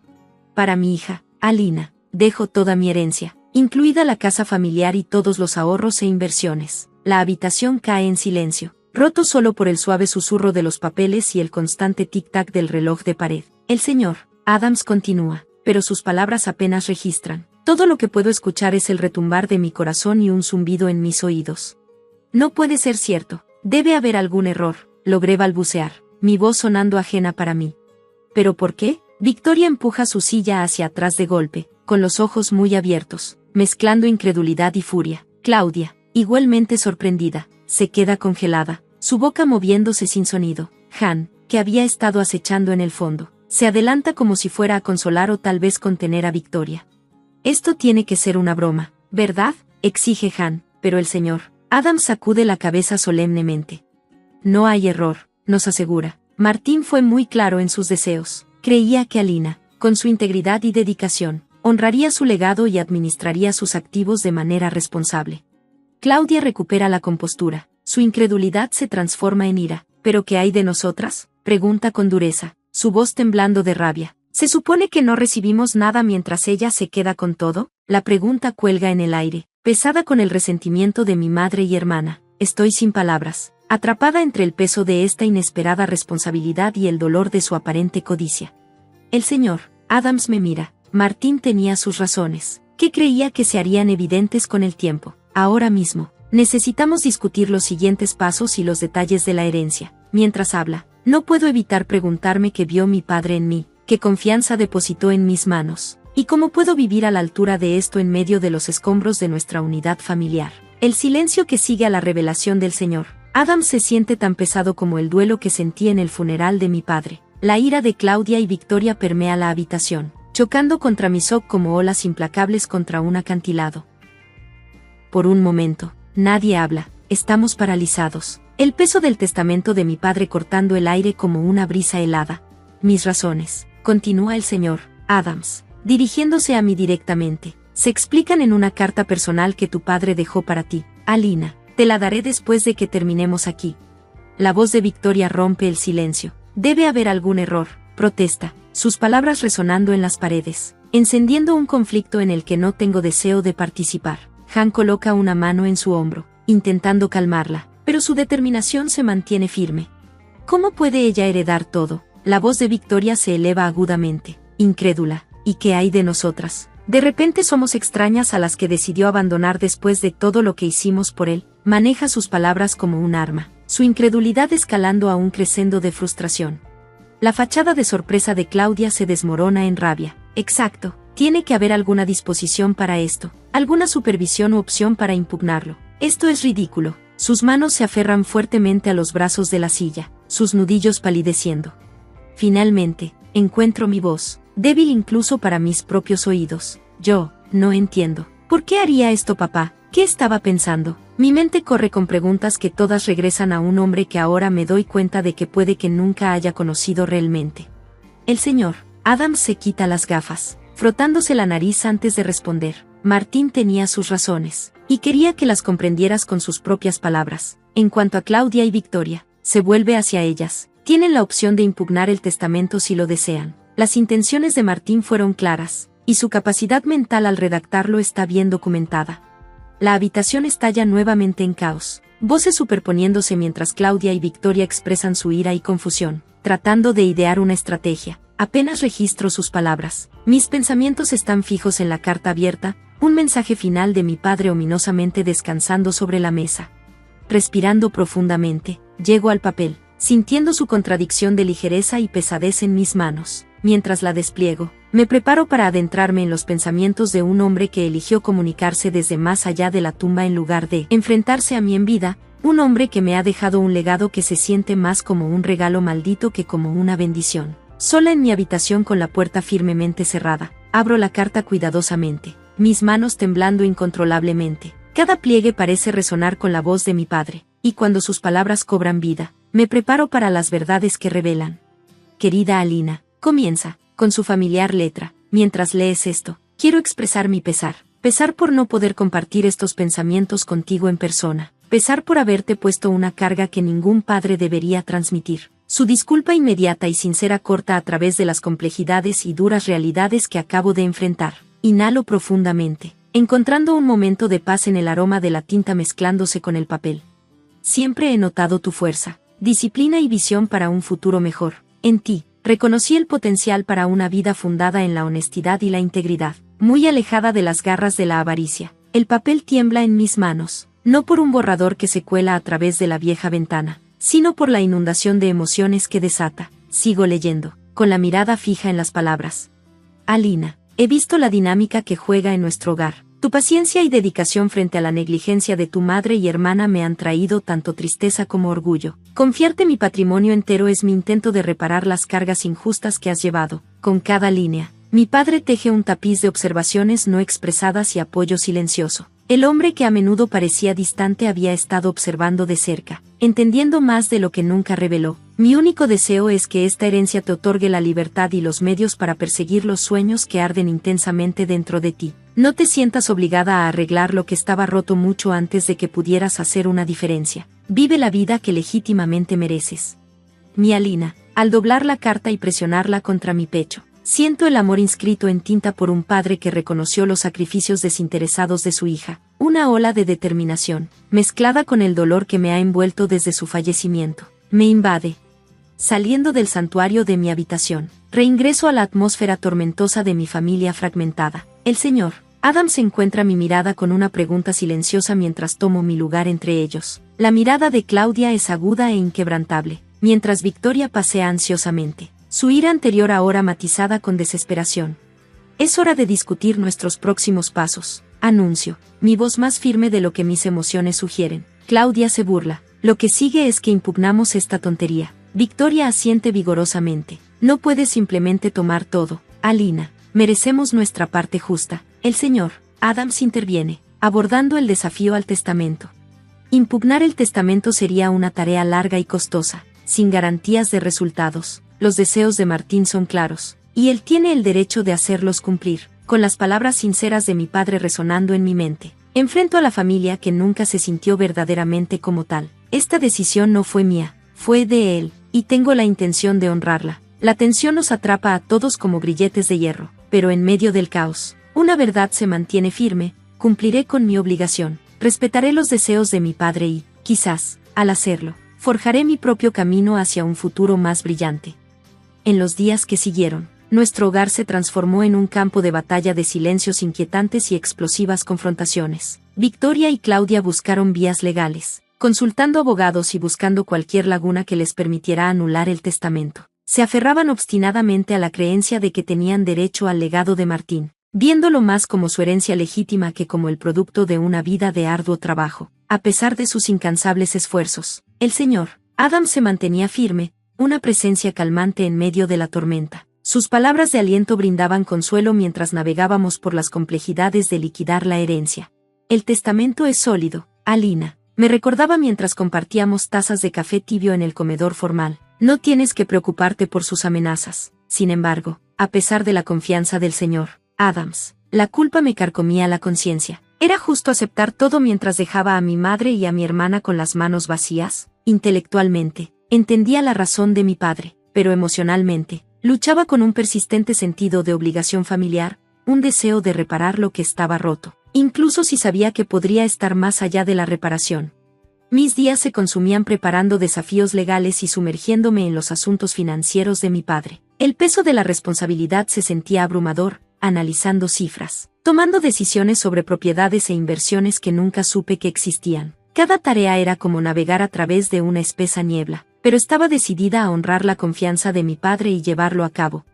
[SPEAKER 1] Para mi hija, Alina, dejo toda mi herencia, incluida la casa familiar y todos los ahorros e inversiones. La habitación cae en silencio, roto solo por el suave susurro de los papeles y el constante tic-tac del reloj de pared. El señor Adams continúa, pero sus palabras apenas registran. Todo lo que puedo escuchar es el retumbar de mi corazón y un zumbido en mis oídos. No puede ser cierto, debe haber algún error, logré balbucear, mi voz sonando ajena para mí. ¿Pero por qué? Victoria empuja su silla hacia atrás de golpe, con los ojos muy abiertos, mezclando incredulidad y furia. Claudia, igualmente sorprendida, se queda congelada, su boca moviéndose sin sonido. Han, que había estado acechando en el fondo, se adelanta como si fuera a consolar o tal vez contener a Victoria. Esto tiene que ser una broma, ¿verdad?, exige Han, pero el señor Adams sacude la cabeza solemnemente. No hay error, nos asegura. Martín fue muy claro en sus deseos. Creía que Alina, con su integridad y dedicación, honraría su legado y administraría sus activos de manera responsable. Claudia recupera la compostura, su incredulidad se transforma en ira. ¿Pero qué hay de nosotras?, pregunta con dureza, su voz temblando de rabia. ¿Se supone que no recibimos nada mientras ella se queda con todo? La pregunta cuelga en el aire, pesada con el resentimiento de mi madre y hermana. Estoy sin palabras, atrapada entre el peso de esta inesperada responsabilidad y el dolor de su aparente codicia. El señor Adams me mira. Martín tenía sus razones, que creía que se harían evidentes con el tiempo. Ahora mismo, necesitamos discutir los siguientes pasos y los detalles de la herencia. Mientras habla, no puedo evitar preguntarme qué vio mi padre en mí, qué confianza depositó en mis manos, y cómo puedo vivir a la altura de esto en medio de los escombros de nuestra unidad familiar. El silencio que sigue a la revelación del señor Adams se siente tan pesado como el duelo que sentí en el funeral de mi padre. La ira de Claudia y Victoria permea la habitación, chocando contra mi sok como olas implacables contra un acantilado. Por un momento, nadie habla, estamos paralizados. El peso del testamento de mi padre cortando el aire como una brisa helada. Mis razones, continúa el señor Adams, dirigiéndose a mí directamente, se explican en una carta personal que tu padre dejó para ti, Alina. Te la daré después de que terminemos aquí. La voz de Victoria rompe el silencio. Debe haber algún error, protesta, sus palabras resonando en las paredes, encendiendo un conflicto en el que no tengo deseo de participar. Han coloca una mano en su hombro, intentando calmarla, pero su determinación se mantiene firme. ¿Cómo puede ella heredar todo? La voz de Victoria se eleva agudamente, incrédula. ¿Y qué hay de nosotras? De repente somos extrañas a las que decidió abandonar después de todo lo que hicimos por él. Maneja sus palabras como un arma, su incredulidad escalando a un crescendo de frustración. La fachada de sorpresa de Claudia se desmorona en rabia. Exacto, tiene que haber alguna disposición para esto, alguna supervisión u opción para impugnarlo. Esto es ridículo. Sus manos se aferran fuertemente a los brazos de la silla, sus nudillos palideciendo. Finalmente, encuentro mi voz, débil incluso para mis propios oídos. Yo, no entiendo. ¿Por qué haría esto papá? ¿Qué estaba pensando? Mi mente corre con preguntas que todas regresan a un hombre que ahora me doy cuenta de que puede que nunca haya conocido realmente. El señor Adams se quita las gafas, frotándose la nariz antes de responder. Martín tenía sus razones, y quería que las comprendieras con sus propias palabras. En cuanto a Claudia y Victoria, se vuelve hacia ellas. Tienen la opción de impugnar el testamento si lo desean. Las intenciones de Martín fueron claras, y su capacidad mental al redactarlo está bien documentada. La habitación estalla nuevamente en caos, voces superponiéndose mientras Claudia y Victoria expresan su ira y confusión, tratando de idear una estrategia. Apenas registro sus palabras. Mis pensamientos están fijos en la carta abierta, un mensaje final de mi padre ominosamente descansando sobre la mesa. Respirando profundamente, llego al papel, sintiendo su contradicción de ligereza y pesadez en mis manos. Mientras la despliego, me preparo para adentrarme en los pensamientos de un hombre que eligió comunicarse desde más allá de la tumba en lugar de enfrentarse a mí en vida, un hombre que me ha dejado un legado que se siente más como un regalo maldito que como una bendición. Sola en mi habitación con la puerta firmemente cerrada, abro la carta cuidadosamente, mis manos temblando incontrolablemente. Cada pliegue parece resonar con la voz de mi padre, y cuando sus palabras cobran vida, me preparo para las verdades que revelan. Querida Alina, comienza, con su familiar letra, mientras lees esto, quiero expresar mi pesar. Pesar por no poder compartir estos pensamientos contigo en persona. Pesar por haberte puesto una carga que ningún padre debería transmitir. Su disculpa inmediata y sincera corta a través de las complejidades y duras realidades que acabo de enfrentar. Inhalo profundamente, encontrando un momento de paz en el aroma de la tinta mezclándose con el papel. Siempre he notado tu fuerza, disciplina y visión para un futuro mejor. En ti, reconocí el potencial para una vida fundada en la honestidad y la integridad, muy alejada de las garras de la avaricia. El papel tiembla en mis manos, no por un borrador que se cuela a través de la vieja ventana, sino por la inundación de emociones que desata. Sigo leyendo, con la mirada fija en las palabras. Alina, he visto la dinámica que juega en nuestro hogar. Tu paciencia y dedicación frente a la negligencia de tu madre y hermana me han traído tanto tristeza como orgullo. Confiarte mi patrimonio entero es mi intento de reparar las cargas injustas que has llevado. Con cada línea, mi padre teje un tapiz de observaciones no expresadas y apoyo silencioso. El hombre que a menudo parecía distante había estado observando de cerca, entendiendo más de lo que nunca reveló. Mi único deseo es que esta herencia te otorgue la libertad y los medios para perseguir los sueños que arden intensamente dentro de ti. No te sientas obligada a arreglar lo que estaba roto mucho antes de que pudieras hacer una diferencia. Vive la vida que legítimamente mereces. Mi Alina, al doblar la carta y presionarla contra mi pecho, Siento el amor inscrito en tinta por un padre que reconoció los sacrificios desinteresados de su hija, una ola de determinación, mezclada con el dolor que me ha envuelto desde su fallecimiento. Me invade. Saliendo del santuario de mi habitación, reingreso a la atmósfera tormentosa de mi familia fragmentada. El señor Adams encuentra mi mirada con una pregunta silenciosa mientras tomo mi lugar entre ellos. La mirada de Claudia es aguda e inquebrantable, mientras Victoria pasea ansiosamente, su ira anterior ahora matizada con desesperación. Es hora de discutir nuestros próximos pasos, anuncio, mi voz más firme de lo que mis emociones sugieren. Claudia se burla. Lo que sigue es que impugnamos esta tontería. Victoria asiente vigorosamente. No puedes simplemente tomar todo, Alina. Merecemos nuestra parte justa. El señor Adams interviene, abordando el desafío al testamento. Impugnar el testamento sería una tarea larga y costosa, sin garantías de resultados. Los deseos de Martín son claros, y él tiene el derecho de hacerlos cumplir. Con las palabras sinceras de mi padre resonando en mi mente, enfrento a la familia que nunca se sintió verdaderamente como tal. Esta decisión no fue mía, fue de él, y tengo la intención de honrarla. La tensión nos atrapa a todos como grilletes de hierro, pero en medio del caos, una verdad se mantiene firme: cumpliré con mi obligación, respetaré los deseos de mi padre y, quizás, al hacerlo, forjaré mi propio camino hacia un futuro más brillante. En los días que siguieron, nuestro hogar se transformó en un campo de batalla de silencios inquietantes y explosivas confrontaciones. Victoria y Claudia buscaron vías legales, consultando abogados y buscando cualquier laguna que les permitiera anular el testamento. Se aferraban obstinadamente a la creencia de que tenían derecho al legado de Martín, viéndolo más como su herencia legítima que como el producto de una vida de arduo trabajo. A pesar de sus incansables esfuerzos, el señor Adams se mantenía firme, una presencia calmante en medio de la tormenta. Sus palabras de aliento brindaban consuelo mientras navegábamos por las complejidades de liquidar la herencia. El testamento es sólido, Alina, me recordaba mientras compartíamos tazas de café tibio en el comedor formal. No tienes que preocuparte por sus amenazas. Sin embargo, a pesar de la confianza del señor Adams, la culpa me carcomía la conciencia. ¿Era justo aceptar todo mientras dejaba a mi madre y a mi hermana con las manos vacías? Intelectualmente, entendía la razón de mi padre, pero emocionalmente, luchaba con un persistente sentido de obligación familiar, un deseo de reparar lo que estaba roto, incluso si sabía que podría estar más allá de la reparación. Mis días se consumían preparando desafíos legales y sumergiéndome en los asuntos financieros de mi padre. El peso de la responsabilidad se sentía abrumador, analizando cifras, tomando decisiones sobre propiedades e inversiones que nunca supe que existían. Cada tarea era como navegar a través de una espesa niebla, pero estaba decidida a honrar la confianza de mi padre y llevarlo a cabo.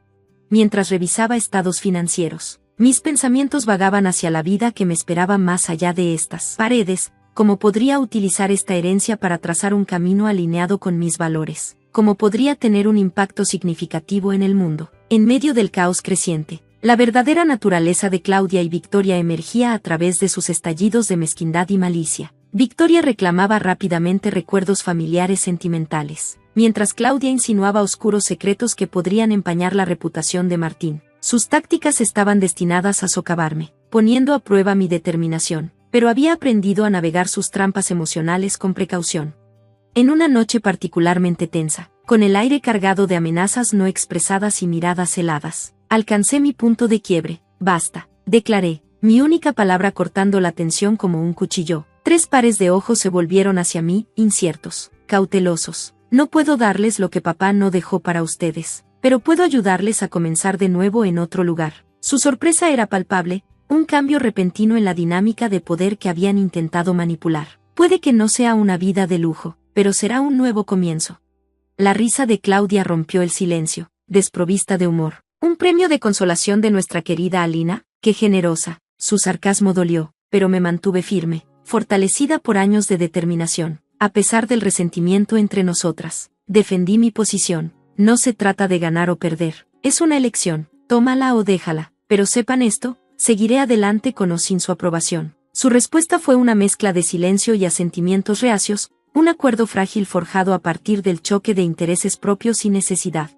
[SPEAKER 1] Mientras revisaba estados financieros, mis pensamientos vagaban hacia la vida que me esperaba más allá de estas paredes. ¿Cómo podría utilizar esta herencia para trazar un camino alineado con mis valores? ¿Cómo podría tener un impacto significativo en el mundo? En medio del caos creciente, la verdadera naturaleza de Claudia y Victoria emergía a través de sus estallidos de mezquindad y malicia. Victoria reclamaba rápidamente recuerdos familiares sentimentales, mientras Claudia insinuaba oscuros secretos que podrían empañar la reputación de Martín. Sus tácticas estaban destinadas a socavarme, poniendo a prueba mi determinación, pero había aprendido a navegar sus trampas emocionales con precaución. En una noche particularmente tensa, con el aire cargado de amenazas no expresadas y miradas heladas, alcancé mi punto de quiebre. Basta, declaré, mi única palabra cortando la tensión como un cuchillo. 3 pares de ojos se volvieron hacia mí, inciertos, cautelosos. No puedo darles lo que papá no dejó para ustedes, pero puedo ayudarles a comenzar de nuevo en otro lugar. Su sorpresa era palpable. Un cambio repentino en la dinámica de poder que habían intentado manipular. Puede que no sea una vida de lujo, pero será un nuevo comienzo. La risa de Claudia rompió el silencio, desprovista de humor. Un premio de consolación de nuestra querida Alina, qué generosa. Su sarcasmo dolió, pero me mantuve firme, fortalecida por años de determinación. A pesar del resentimiento entre nosotras, defendí mi posición. No se trata de ganar o perder, es una elección, tómala o déjala, pero sepan esto, seguiré adelante con o sin su aprobación. Su respuesta fue una mezcla de silencio y asentimientos reacios, un acuerdo frágil forjado a partir del choque de intereses propios y necesidad.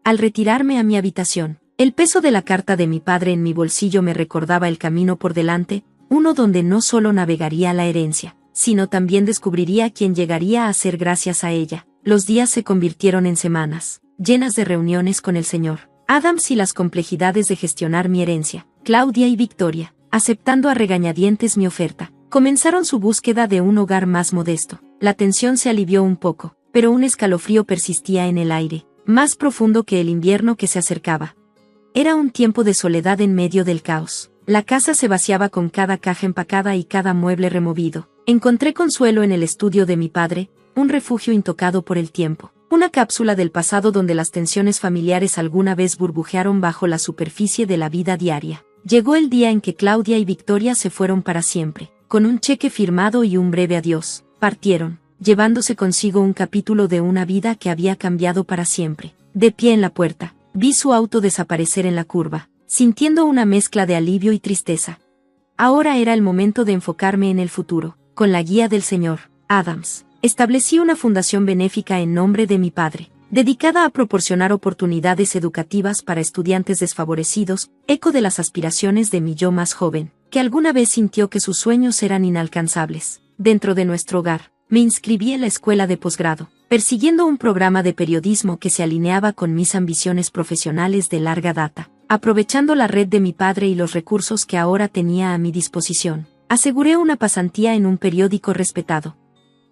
[SPEAKER 1] Al retirarme a mi habitación, el peso de la carta de mi padre en mi bolsillo me recordaba el camino por delante, uno donde no solo navegaría la herencia, sino también descubriría quién llegaría a ser gracias a ella. Los días se convirtieron en semanas, llenas de reuniones con el señor Adams y las complejidades de gestionar mi herencia. Claudia y Victoria, aceptando a regañadientes mi oferta, comenzaron su búsqueda de un hogar más modesto. La tensión se alivió un poco, pero un escalofrío persistía en el aire, más profundo que el invierno que se acercaba. Era un tiempo de soledad en medio del caos. La casa se vaciaba con cada caja empacada y cada mueble removido. Encontré consuelo en el estudio de mi padre, un refugio intocado por el tiempo. Una cápsula del pasado donde las tensiones familiares alguna vez burbujearon bajo la superficie de la vida diaria. Llegó el día en que Claudia y Victoria se fueron para siempre. Con un cheque firmado y un breve adiós, partieron, llevándose consigo un capítulo de una vida que había cambiado para siempre. De pie en la puerta, vi su auto desaparecer en la curva, sintiendo una mezcla de alivio y tristeza. Ahora era el momento de enfocarme en el futuro. Con la guía del señor Adams, establecí una fundación benéfica en nombre de mi padre, dedicada a proporcionar oportunidades educativas para estudiantes desfavorecidos, eco de las aspiraciones de mi yo más joven, que alguna vez sintió que sus sueños eran inalcanzables. Dentro de nuestro hogar, me inscribí en la escuela de posgrado, persiguiendo un programa de periodismo que se alineaba con mis ambiciones profesionales de larga data. Aprovechando la red de mi padre y los recursos que ahora tenía a mi disposición, aseguré una pasantía en un periódico respetado.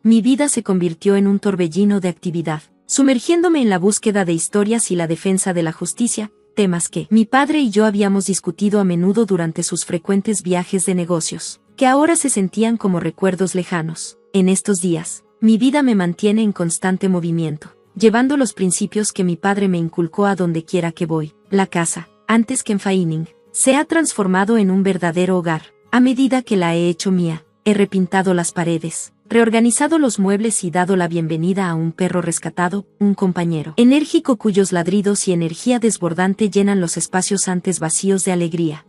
[SPEAKER 1] Mi vida se convirtió en un torbellino de actividad, sumergiéndome en la búsqueda de historias y la defensa de la justicia, temas que mi padre y yo habíamos discutido a menudo durante sus frecuentes viajes de negocios, que ahora se sentían como recuerdos lejanos. En estos días, mi vida me mantiene en constante movimiento, llevando los principios que mi padre me inculcó a donde quiera que voy. La casa, antes que en Faining, se ha transformado en un verdadero hogar. A medida que la he hecho mía, he repintado las paredes, reorganizado los muebles y dado la bienvenida a un perro rescatado, un compañero enérgico cuyos ladridos y energía desbordante llenan los espacios antes vacíos de alegría.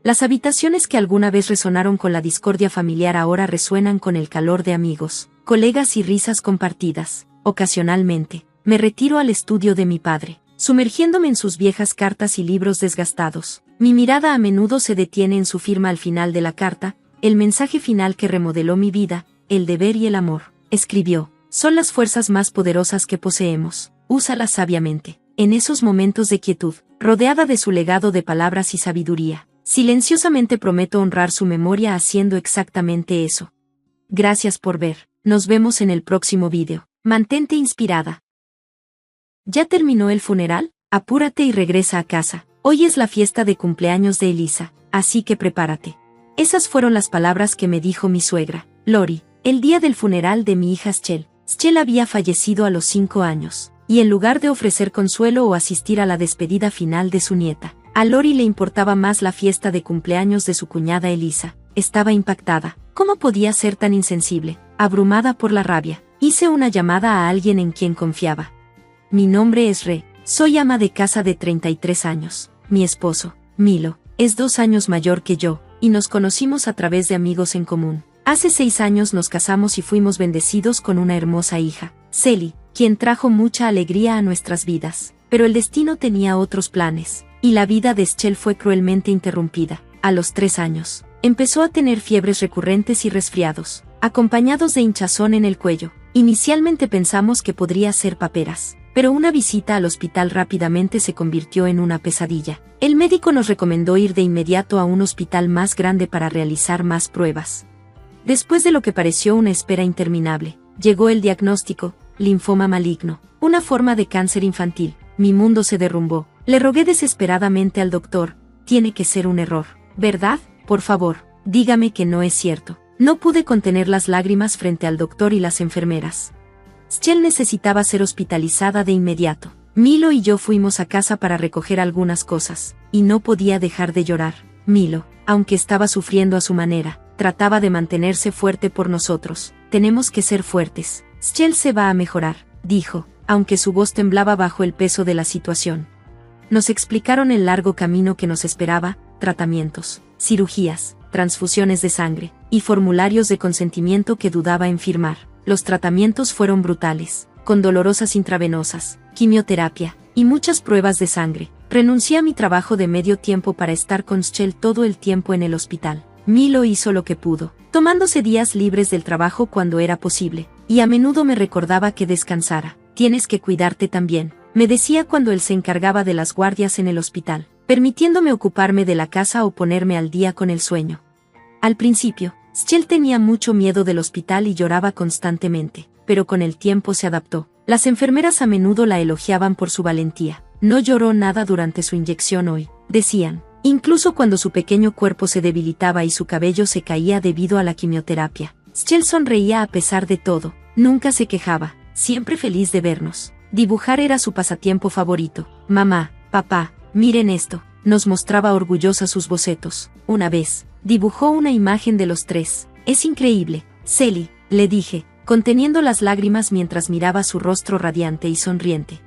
[SPEAKER 1] Las habitaciones que alguna vez resonaron con la discordia familiar ahora resuenan con el calor de amigos, colegas y risas compartidas. Ocasionalmente, me retiro al estudio de mi padre, sumergiéndome en sus viejas cartas y libros desgastados. Mi mirada a menudo se detiene en su firma al final de la carta, el mensaje final que remodeló mi vida, el deber y el amor. Escribió: son las fuerzas más poderosas que poseemos, úsalas sabiamente. En esos momentos de quietud, rodeada de su legado de palabras y sabiduría, silenciosamente prometo honrar su memoria haciendo exactamente eso. Gracias por ver, nos vemos en el próximo vídeo. Mantente inspirada. ¿Ya terminó el funeral? Apúrate y regresa a casa. Hoy es la fiesta de cumpleaños de Elisa, así que prepárate. Esas fueron las palabras que me dijo mi suegra, Lori, el día del funeral de mi hija Schell. Schell había fallecido a los 5 años, y en lugar de ofrecer consuelo o asistir a la despedida final de su nieta, a Lori le importaba más la fiesta de cumpleaños de su cuñada Elisa. Estaba impactada. ¿Cómo podía ser tan insensible? Abrumada por la rabia, hice una llamada a alguien en quien confiaba. Mi nombre es Re, soy ama de casa de 33 años. Mi esposo, Milo, es 2 años mayor que yo, y nos conocimos a través de amigos en común. Hace 6 años nos casamos y fuimos bendecidos con una hermosa hija, Sally, quien trajo mucha alegría a nuestras vidas. Pero el destino tenía otros planes, y la vida de Schell fue cruelmente interrumpida. A los 3 años, empezó a tener fiebres recurrentes y resfriados, acompañados de hinchazón en el cuello. Inicialmente pensamos que podría ser paperas, pero una visita al hospital rápidamente se convirtió en una pesadilla. El médico nos recomendó ir de inmediato a un hospital más grande para realizar más pruebas. Después de lo que pareció una espera interminable, llegó el diagnóstico: linfoma maligno, una forma de cáncer infantil. Mi mundo se derrumbó. Le rogué desesperadamente al doctor: tiene que ser un error, ¿verdad? Por favor, dígame que no es cierto. No pude contener las lágrimas frente al doctor y las enfermeras. Schell necesitaba ser hospitalizada de inmediato. Milo y yo fuimos a casa para recoger algunas cosas, y no podía dejar de llorar. Milo, aunque estaba sufriendo a su manera, trataba de mantenerse fuerte por nosotros. Tenemos que ser fuertes. Schell se va a mejorar, dijo, aunque su voz temblaba bajo el peso de la situación. Nos explicaron el largo camino que nos esperaba: tratamientos, cirugías, transfusiones de sangre, y formularios de consentimiento que dudaba en firmar. Los tratamientos fueron brutales, con dolorosas intravenosas, quimioterapia, y muchas pruebas de sangre. Renuncié a mi trabajo de medio tiempo para estar con Schell todo el tiempo en el hospital. Milo hizo lo que pudo, tomándose días libres del trabajo cuando era posible, y a menudo me recordaba que descansara. Tienes que cuidarte también. me decía cuando él se encargaba de las guardias en el hospital, permitiéndome ocuparme de la casa o ponerme al día con el sueño. Al principio, Schell tenía mucho miedo del hospital y lloraba constantemente, pero con el tiempo se adaptó. Las enfermeras a menudo la elogiaban por su valentía. No lloró nada durante su inyección hoy, decían. Incluso cuando su pequeño cuerpo se debilitaba y su cabello se caía debido a la quimioterapia. Schell sonreía a pesar de todo, nunca se quejaba, siempre feliz de vernos. Dibujar era su pasatiempo favorito. Mamá, papá, miren esto, nos mostraba orgullosa sus bocetos. Una vez, dibujó una imagen de los tres. Es increíble, Sally, le dije, conteniendo las lágrimas mientras miraba su rostro radiante y sonriente.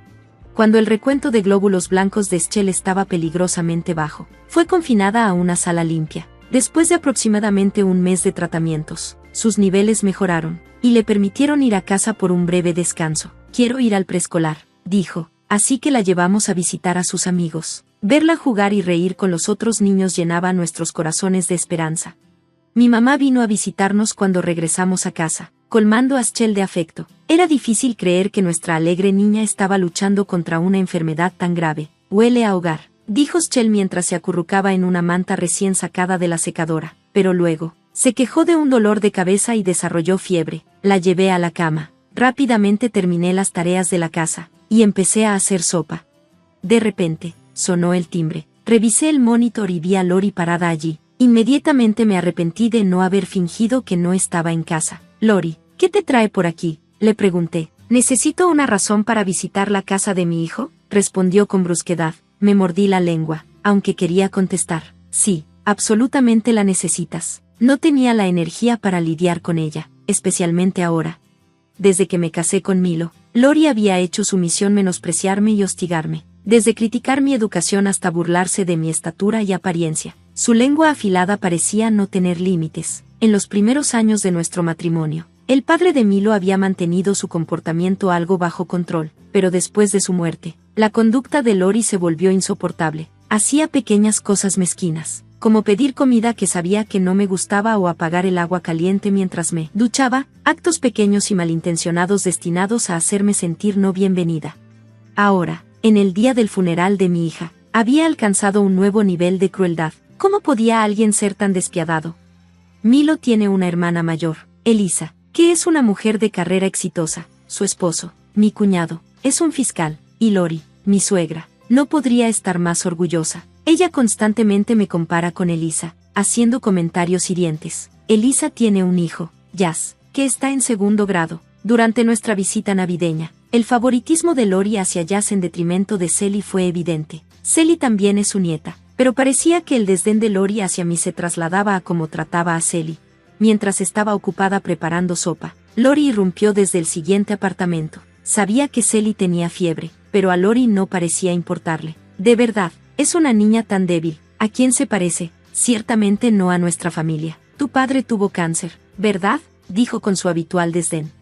[SPEAKER 1] Cuando el recuento de glóbulos blancos de Schell estaba peligrosamente bajo, fue confinada a una sala limpia. Después de aproximadamente un mes de tratamientos, sus niveles mejoraron, y le permitieron ir a casa por un breve descanso. Quiero ir al preescolar, dijo, así que la llevamos a visitar a sus amigos. Verla jugar y reír con los otros niños llenaba nuestros corazones de esperanza. Mi mamá vino a visitarnos cuando regresamos a casa, colmando a Schell de afecto. Era difícil creer que nuestra alegre niña estaba luchando contra una enfermedad tan grave. Huele a hogar, dijo Schell mientras se acurrucaba en una manta recién sacada de la secadora, pero luego, se quejó de un dolor de cabeza y desarrolló fiebre. La llevé a la cama. Rápidamente terminé las tareas de la casa, y empecé a hacer sopa. De repente, sonó el timbre. Revisé el monitor y vi a Lori parada allí. Inmediatamente me arrepentí de no haber fingido que no estaba en casa. Lori, ¿qué te trae por aquí?, le pregunté. ¿Necesito una razón para visitar la casa de mi hijo?, respondió con brusquedad. Me mordí la lengua, aunque quería contestar. Sí, absolutamente la necesitas. No tenía la energía para lidiar con ella, especialmente ahora. Desde que me casé con Milo, Lori había hecho su misión menospreciarme y hostigarme, desde criticar mi educación hasta burlarse de mi estatura y apariencia. Su lengua afilada parecía no tener límites. En los primeros años de nuestro matrimonio, el padre de Milo había mantenido su comportamiento algo bajo control, pero después de su muerte, la conducta de Lori se volvió insoportable. Hacía pequeñas cosas mezquinas, como pedir comida que sabía que no me gustaba o apagar el agua caliente mientras me duchaba, actos pequeños y malintencionados destinados a hacerme sentir no bienvenida. Ahora, en el día del funeral de mi hija, había alcanzado un nuevo nivel de crueldad. ¿Cómo podía alguien ser tan despiadado? Milo tiene una hermana mayor, Elisa, que es una mujer de carrera exitosa. Su esposo, mi cuñado, es un fiscal, y Lori, mi suegra, no podría estar más orgullosa. Ella constantemente me compara con Elisa, haciendo comentarios hirientes. Elisa tiene un hijo, Jazz, que está en segundo grado. Durante nuestra visita navideña, el favoritismo de Lori hacia Jazz en detrimento de Sally fue evidente. Sally también es su nieta, pero parecía que el desdén de Lori hacia mí se trasladaba a cómo trataba a Sally. Mientras estaba ocupada preparando sopa, Lori irrumpió desde el siguiente apartamento. Sabía que Sally tenía fiebre, pero a Lori no parecía importarle. De verdad, es una niña tan débil. ¿A quién se parece? Ciertamente no a nuestra familia. Tu padre tuvo cáncer, ¿verdad?, dijo con su habitual desdén.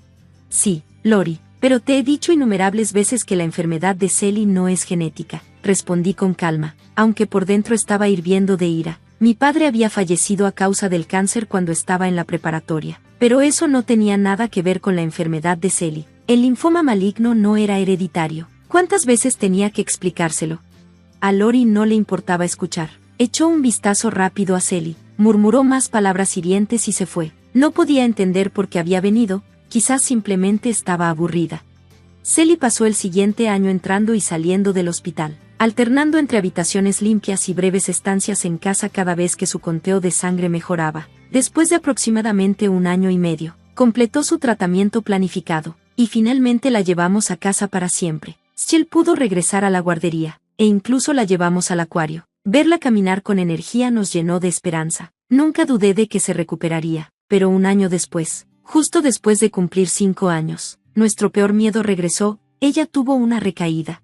[SPEAKER 1] Sí, Lori, pero te he dicho innumerables veces que la enfermedad de Sally no es genética, respondí con calma, aunque por dentro estaba hirviendo de ira. Mi padre había fallecido a causa del cáncer cuando estaba en la preparatoria, pero eso no tenía nada que ver con la enfermedad de Sally. El linfoma maligno no era hereditario. ¿Cuántas veces tenía que explicárselo? A Lori no le importaba escuchar. Echó un vistazo rápido a Sally, murmuró más palabras hirientes y se fue. No podía entender por qué había venido, quizás simplemente estaba aburrida. Sally pasó el siguiente año entrando y saliendo del hospital, alternando entre habitaciones limpias y breves estancias en casa cada vez que su conteo de sangre mejoraba. Después de aproximadamente un año y medio, completó su tratamiento planificado, y finalmente la llevamos a casa para siempre. Schell pudo regresar a la guardería, e incluso la llevamos al acuario. Verla caminar con energía nos llenó de esperanza. Nunca dudé de que se recuperaría, pero un año después, justo después de cumplir 5 años, nuestro peor miedo regresó. Ella tuvo una recaída.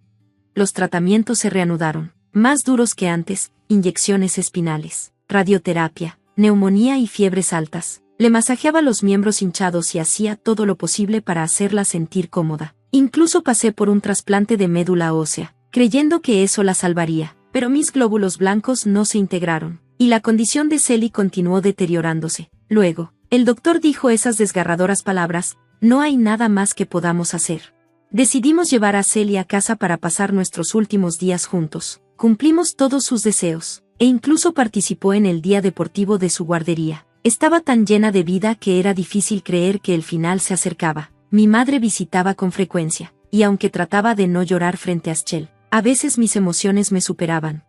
[SPEAKER 1] Los tratamientos se reanudaron, más duros que antes, inyecciones espinales, radioterapia, neumonía y fiebres altas. Le masajeaba los miembros hinchados y hacía todo lo posible para hacerla sentir cómoda. Incluso pasé por un trasplante de médula ósea, creyendo que eso la salvaría, pero mis glóbulos blancos no se integraron, y la condición de Sally continuó deteriorándose. Luego, el doctor dijo esas desgarradoras palabras: no hay nada más que podamos hacer. Decidimos llevar a Celie a casa para pasar nuestros últimos días juntos. Cumplimos todos sus deseos, e incluso participó en el día deportivo de su guardería. Estaba tan llena de vida que era difícil creer que el final se acercaba. Mi madre visitaba con frecuencia, y aunque trataba de no llorar frente a Schell, a veces mis emociones me superaban.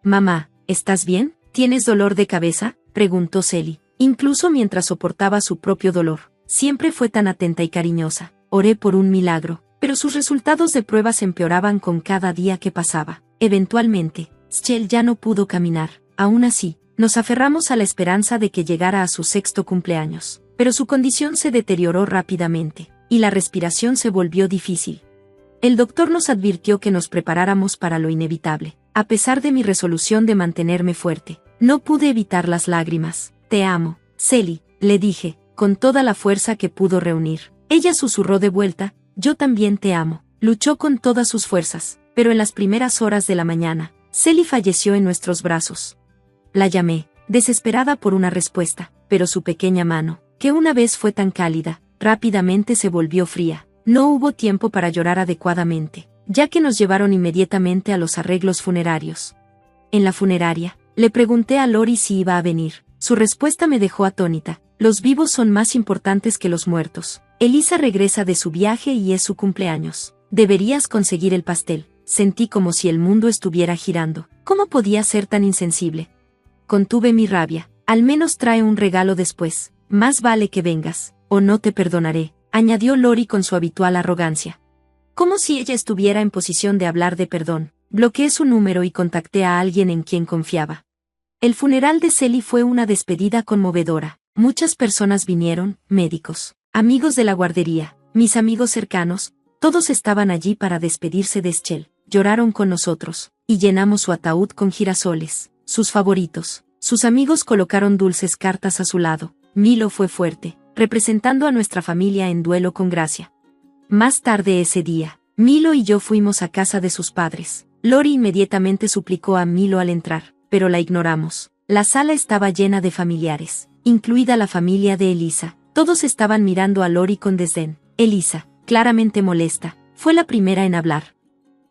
[SPEAKER 1] «Mamá, ¿estás bien? ¿Tienes dolor de cabeza?», preguntó Celie. Incluso mientras soportaba su propio dolor, siempre fue tan atenta y cariñosa. Oré por un milagro, pero sus resultados de pruebas empeoraban con cada día que pasaba. Eventualmente, Schell ya no pudo caminar. Aún así, nos aferramos a la esperanza de que llegara a su 6º cumpleaños, pero su condición se deterioró rápidamente, y la respiración se volvió difícil. El doctor nos advirtió que nos preparáramos para lo inevitable. A pesar de mi resolución de mantenerme fuerte, no pude evitar las lágrimas. «Te amo, Celie», le dije, con toda la fuerza que pudo reunir. Ella susurró de vuelta: «Yo también te amo». Luchó con todas sus fuerzas, pero en las primeras horas de la mañana, Celie falleció en nuestros brazos. La llamé, desesperada por una respuesta, pero su pequeña mano, que una vez fue tan cálida, rápidamente se volvió fría. No hubo tiempo para llorar adecuadamente, ya que nos llevaron inmediatamente a los arreglos funerarios. En la funeraria, le pregunté a Lori si iba a venir. Su respuesta me dejó atónita: «Los vivos son más importantes que los muertos. Elisa regresa de su viaje y es su cumpleaños. Deberías conseguir el pastel». Sentí como si el mundo estuviera girando. ¿Cómo podía ser tan insensible? Contuve mi rabia. «Al menos trae un regalo después. Más vale que vengas, o no te perdonaré», añadió Lori con su habitual arrogancia. Como si ella estuviera en posición de hablar de perdón. Bloqueé su número y contacté a alguien en quien confiaba. El funeral de Celie fue una despedida conmovedora. Muchas personas vinieron: médicos, amigos de la guardería, mis amigos cercanos, todos estaban allí para despedirse de Schell. Lloraron con nosotros, y llenamos su ataúd con girasoles, sus favoritos. Sus amigos colocaron dulces cartas a su lado. Milo fue fuerte, representando a nuestra familia en duelo con Gracia. Más tarde ese día, Milo y yo fuimos a casa de sus padres. Lori inmediatamente suplicó a Milo al entrar, pero la ignoramos. La sala estaba llena de familiares, incluida la familia de Elisa. Todos estaban mirando a Lori con desdén. Elisa, claramente molesta, fue la primera en hablar.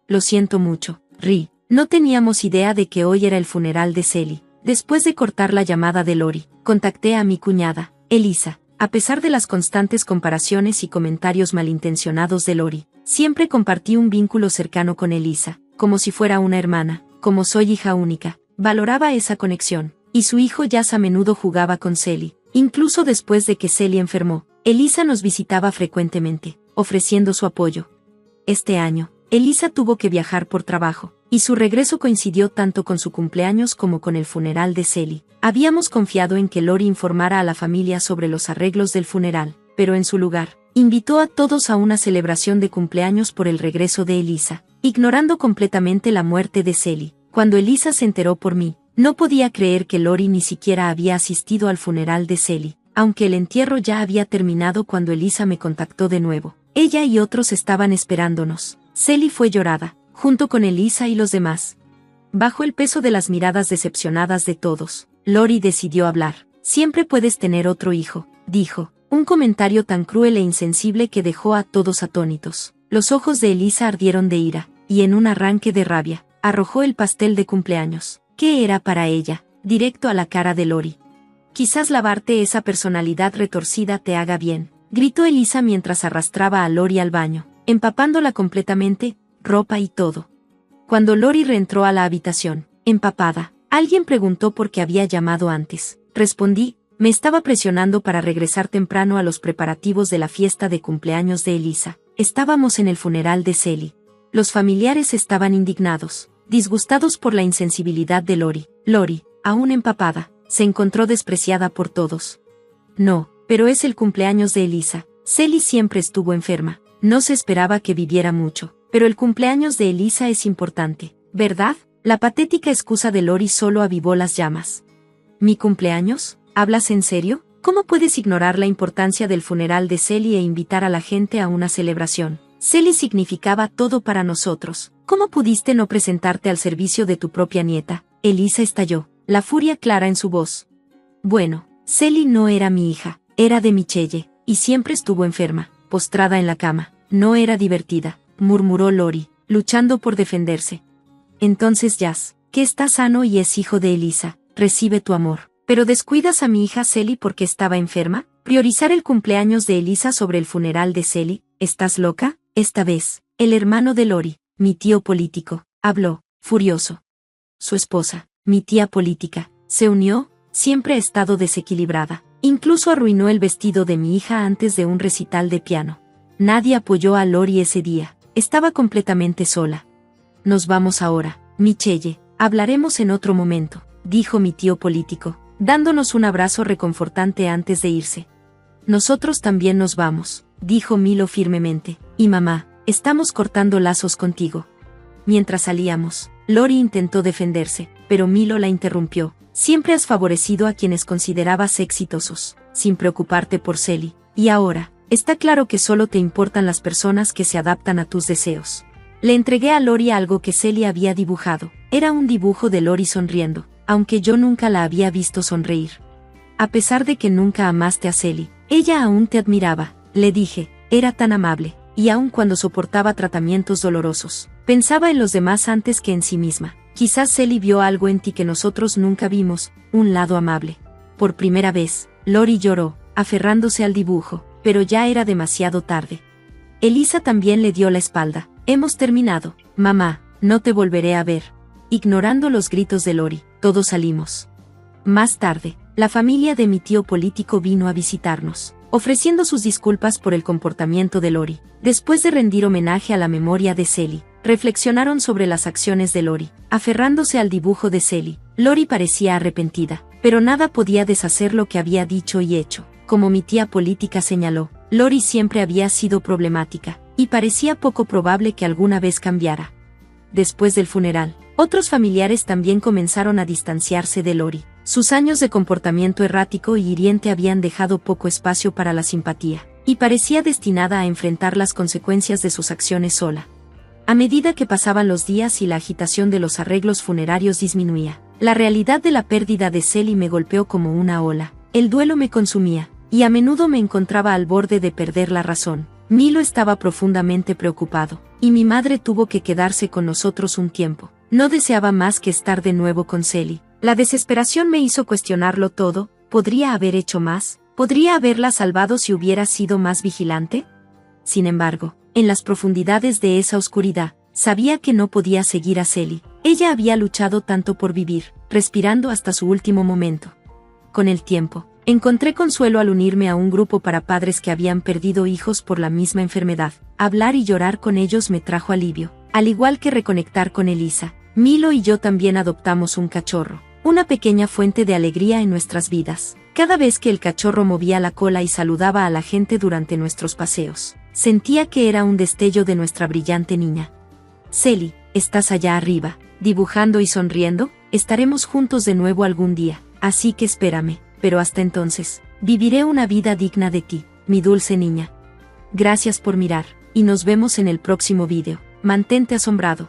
[SPEAKER 1] «Lo siento mucho, Ri. No teníamos idea de que hoy era el funeral de Celie». Después de cortar la llamada de Lori, contacté a mi cuñada, Elisa. A pesar de las constantes comparaciones y comentarios malintencionados de Lori, siempre compartí un vínculo cercano con Elisa, como si fuera una hermana. Como soy hija única, valoraba esa conexión, y su hijo Jazz a menudo jugaba con Celie. Incluso después de que Celie enfermó, Elisa nos visitaba frecuentemente, ofreciendo su apoyo. Este año, Elisa tuvo que viajar por trabajo, y su regreso coincidió tanto con su cumpleaños como con el funeral de Celie. Habíamos confiado en que Lori informara a la familia sobre los arreglos del funeral, pero en su lugar, invitó a todos a una celebración de cumpleaños por el regreso de Elisa, ignorando completamente la muerte de Celie. Cuando Elisa se enteró por mí, no podía creer que Lori ni siquiera había asistido al funeral de Celie, aunque el entierro ya había terminado cuando Elisa me contactó de nuevo. Ella y otros estaban esperándonos. Celie fue llorada, junto con Elisa y los demás. Bajo el peso de las miradas decepcionadas de todos, Lori decidió hablar. «Siempre puedes tener otro hijo», dijo, un comentario tan cruel e insensible que dejó a todos atónitos. Los ojos de Elisa ardieron de ira, y en un arranque de rabia, arrojó el pastel de cumpleaños, que era para ella, directo a la cara de Lori. «Quizás lavarte esa personalidad retorcida te haga bien», gritó Elisa mientras arrastraba a Lori al baño, empapándola completamente, ropa y todo. Cuando Lori reentró a la habitación, empapada, alguien preguntó por qué había llamado antes. Respondí: «Me estaba presionando para regresar temprano a los preparativos de la fiesta de cumpleaños de Elisa. Estábamos en el funeral de Celie». Los familiares estaban indignados, disgustados por la insensibilidad de Lori. Lori, aún empapada, se encontró despreciada por todos. «No, pero es el cumpleaños de Elisa. Celie siempre estuvo enferma. No se esperaba que viviera mucho. Pero el cumpleaños de Elisa es importante, ¿verdad?». La patética excusa de Lori solo avivó las llamas. «¿Mi cumpleaños? ¿Hablas en serio? ¿Cómo puedes ignorar la importancia del funeral de Celie e invitar a la gente a una celebración? Celie significaba todo para nosotros. ¿Cómo pudiste no presentarte al servicio de tu propia nieta?». Elisa estalló, la furia clara en su voz. «Bueno, Celie no era mi hija, era de Michelle, y siempre estuvo enferma, postrada en la cama. no era divertida, murmuró Lori, luchando por defenderse. Entonces Jazz, que está sano y es hijo de Elisa, recibe tu amor. ¿Pero descuidas a mi hija Sally porque estaba enferma? ¿Priorizar el cumpleaños de Elisa sobre el funeral de Sally? ¿Estás loca? Esta vez, el hermano de Lori, mi tío político, habló, furioso. Su esposa, mi tía política, se unió, siempre ha estado desequilibrada. Incluso arruinó el vestido de mi hija antes de un recital de piano. Nadie apoyó a Lori ese día, estaba completamente sola. Nos vamos ahora, Michelle, hablaremos en otro momento, dijo mi tío político, dándonos un abrazo reconfortante antes de irse. Nosotros también nos vamos, dijo Milo firmemente, y mamá, estamos cortando lazos contigo. Mientras salíamos, Lori intentó defenderse, pero Milo la interrumpió. Siempre has favorecido a quienes considerabas exitosos, sin preocuparte por Sally, y ahora, está claro que solo te importan las personas que se adaptan a tus deseos. Le entregué a Lori algo que Sally había dibujado, era un dibujo de Lori sonriendo, aunque yo nunca la había visto sonreír. A pesar de que nunca amaste a Sally, ella aún te admiraba, le dije, era tan amable, y aun cuando soportaba tratamientos dolorosos, pensaba en los demás antes que en sí misma. Quizás Sally vio algo en ti que nosotros nunca vimos, un lado amable. Por primera vez, Lori lloró, aferrándose al dibujo, pero ya era demasiado tarde. Elisa también le dio la espalda. Hemos terminado, mamá, no te volveré a ver. Ignorando los gritos de Lori, todos salimos. Más tarde, la familia de mi tío político vino a visitarnos, ofreciendo sus disculpas por el comportamiento de Lori. Después de rendir homenaje a la memoria de Sally, reflexionaron sobre las acciones de Lori, aferrándose al dibujo de Sally. Lori parecía arrepentida, pero nada podía deshacer lo que había dicho y hecho. Como mi tía política señaló, Lori siempre había sido problemática, y parecía poco probable que alguna vez cambiara. Después del funeral, otros familiares también comenzaron a distanciarse de Lori. Sus años de comportamiento errático y hiriente habían dejado poco espacio para la simpatía, y parecía destinada a enfrentar las consecuencias de sus acciones sola. A medida que pasaban los días y la agitación de los arreglos funerarios disminuía, la realidad de la pérdida de Sally me golpeó como una ola. El duelo me consumía, y a menudo me encontraba al borde de perder la razón. Milo estaba profundamente preocupado, y mi madre tuvo que quedarse con nosotros un tiempo. No deseaba más que estar de nuevo con Sally. La desesperación me hizo cuestionarlo todo. ¿Podría haber hecho más? ¿Podría haberla salvado si hubiera sido más vigilante? Sin embargo, en las profundidades de esa oscuridad, sabía que no podía seguir a Sally. Ella había luchado tanto por vivir, respirando hasta su último momento. Con el tiempo, encontré consuelo al unirme a un grupo para padres que habían perdido hijos por la misma enfermedad. Hablar y llorar con ellos me trajo alivio, al igual que reconectar con Elisa. Milo y yo también adoptamos un cachorro, una pequeña fuente de alegría en nuestras vidas. Cada vez que el cachorro movía la cola y saludaba a la gente durante nuestros paseos, sentía que era un destello de nuestra brillante niña. Sally, ¿estás allá arriba, dibujando y sonriendo? Estaremos juntos de nuevo algún día, así que espérame, pero hasta entonces, viviré una vida digna de ti, mi dulce niña. Gracias por mirar, y nos vemos en el próximo vídeo. Mantente asombrado.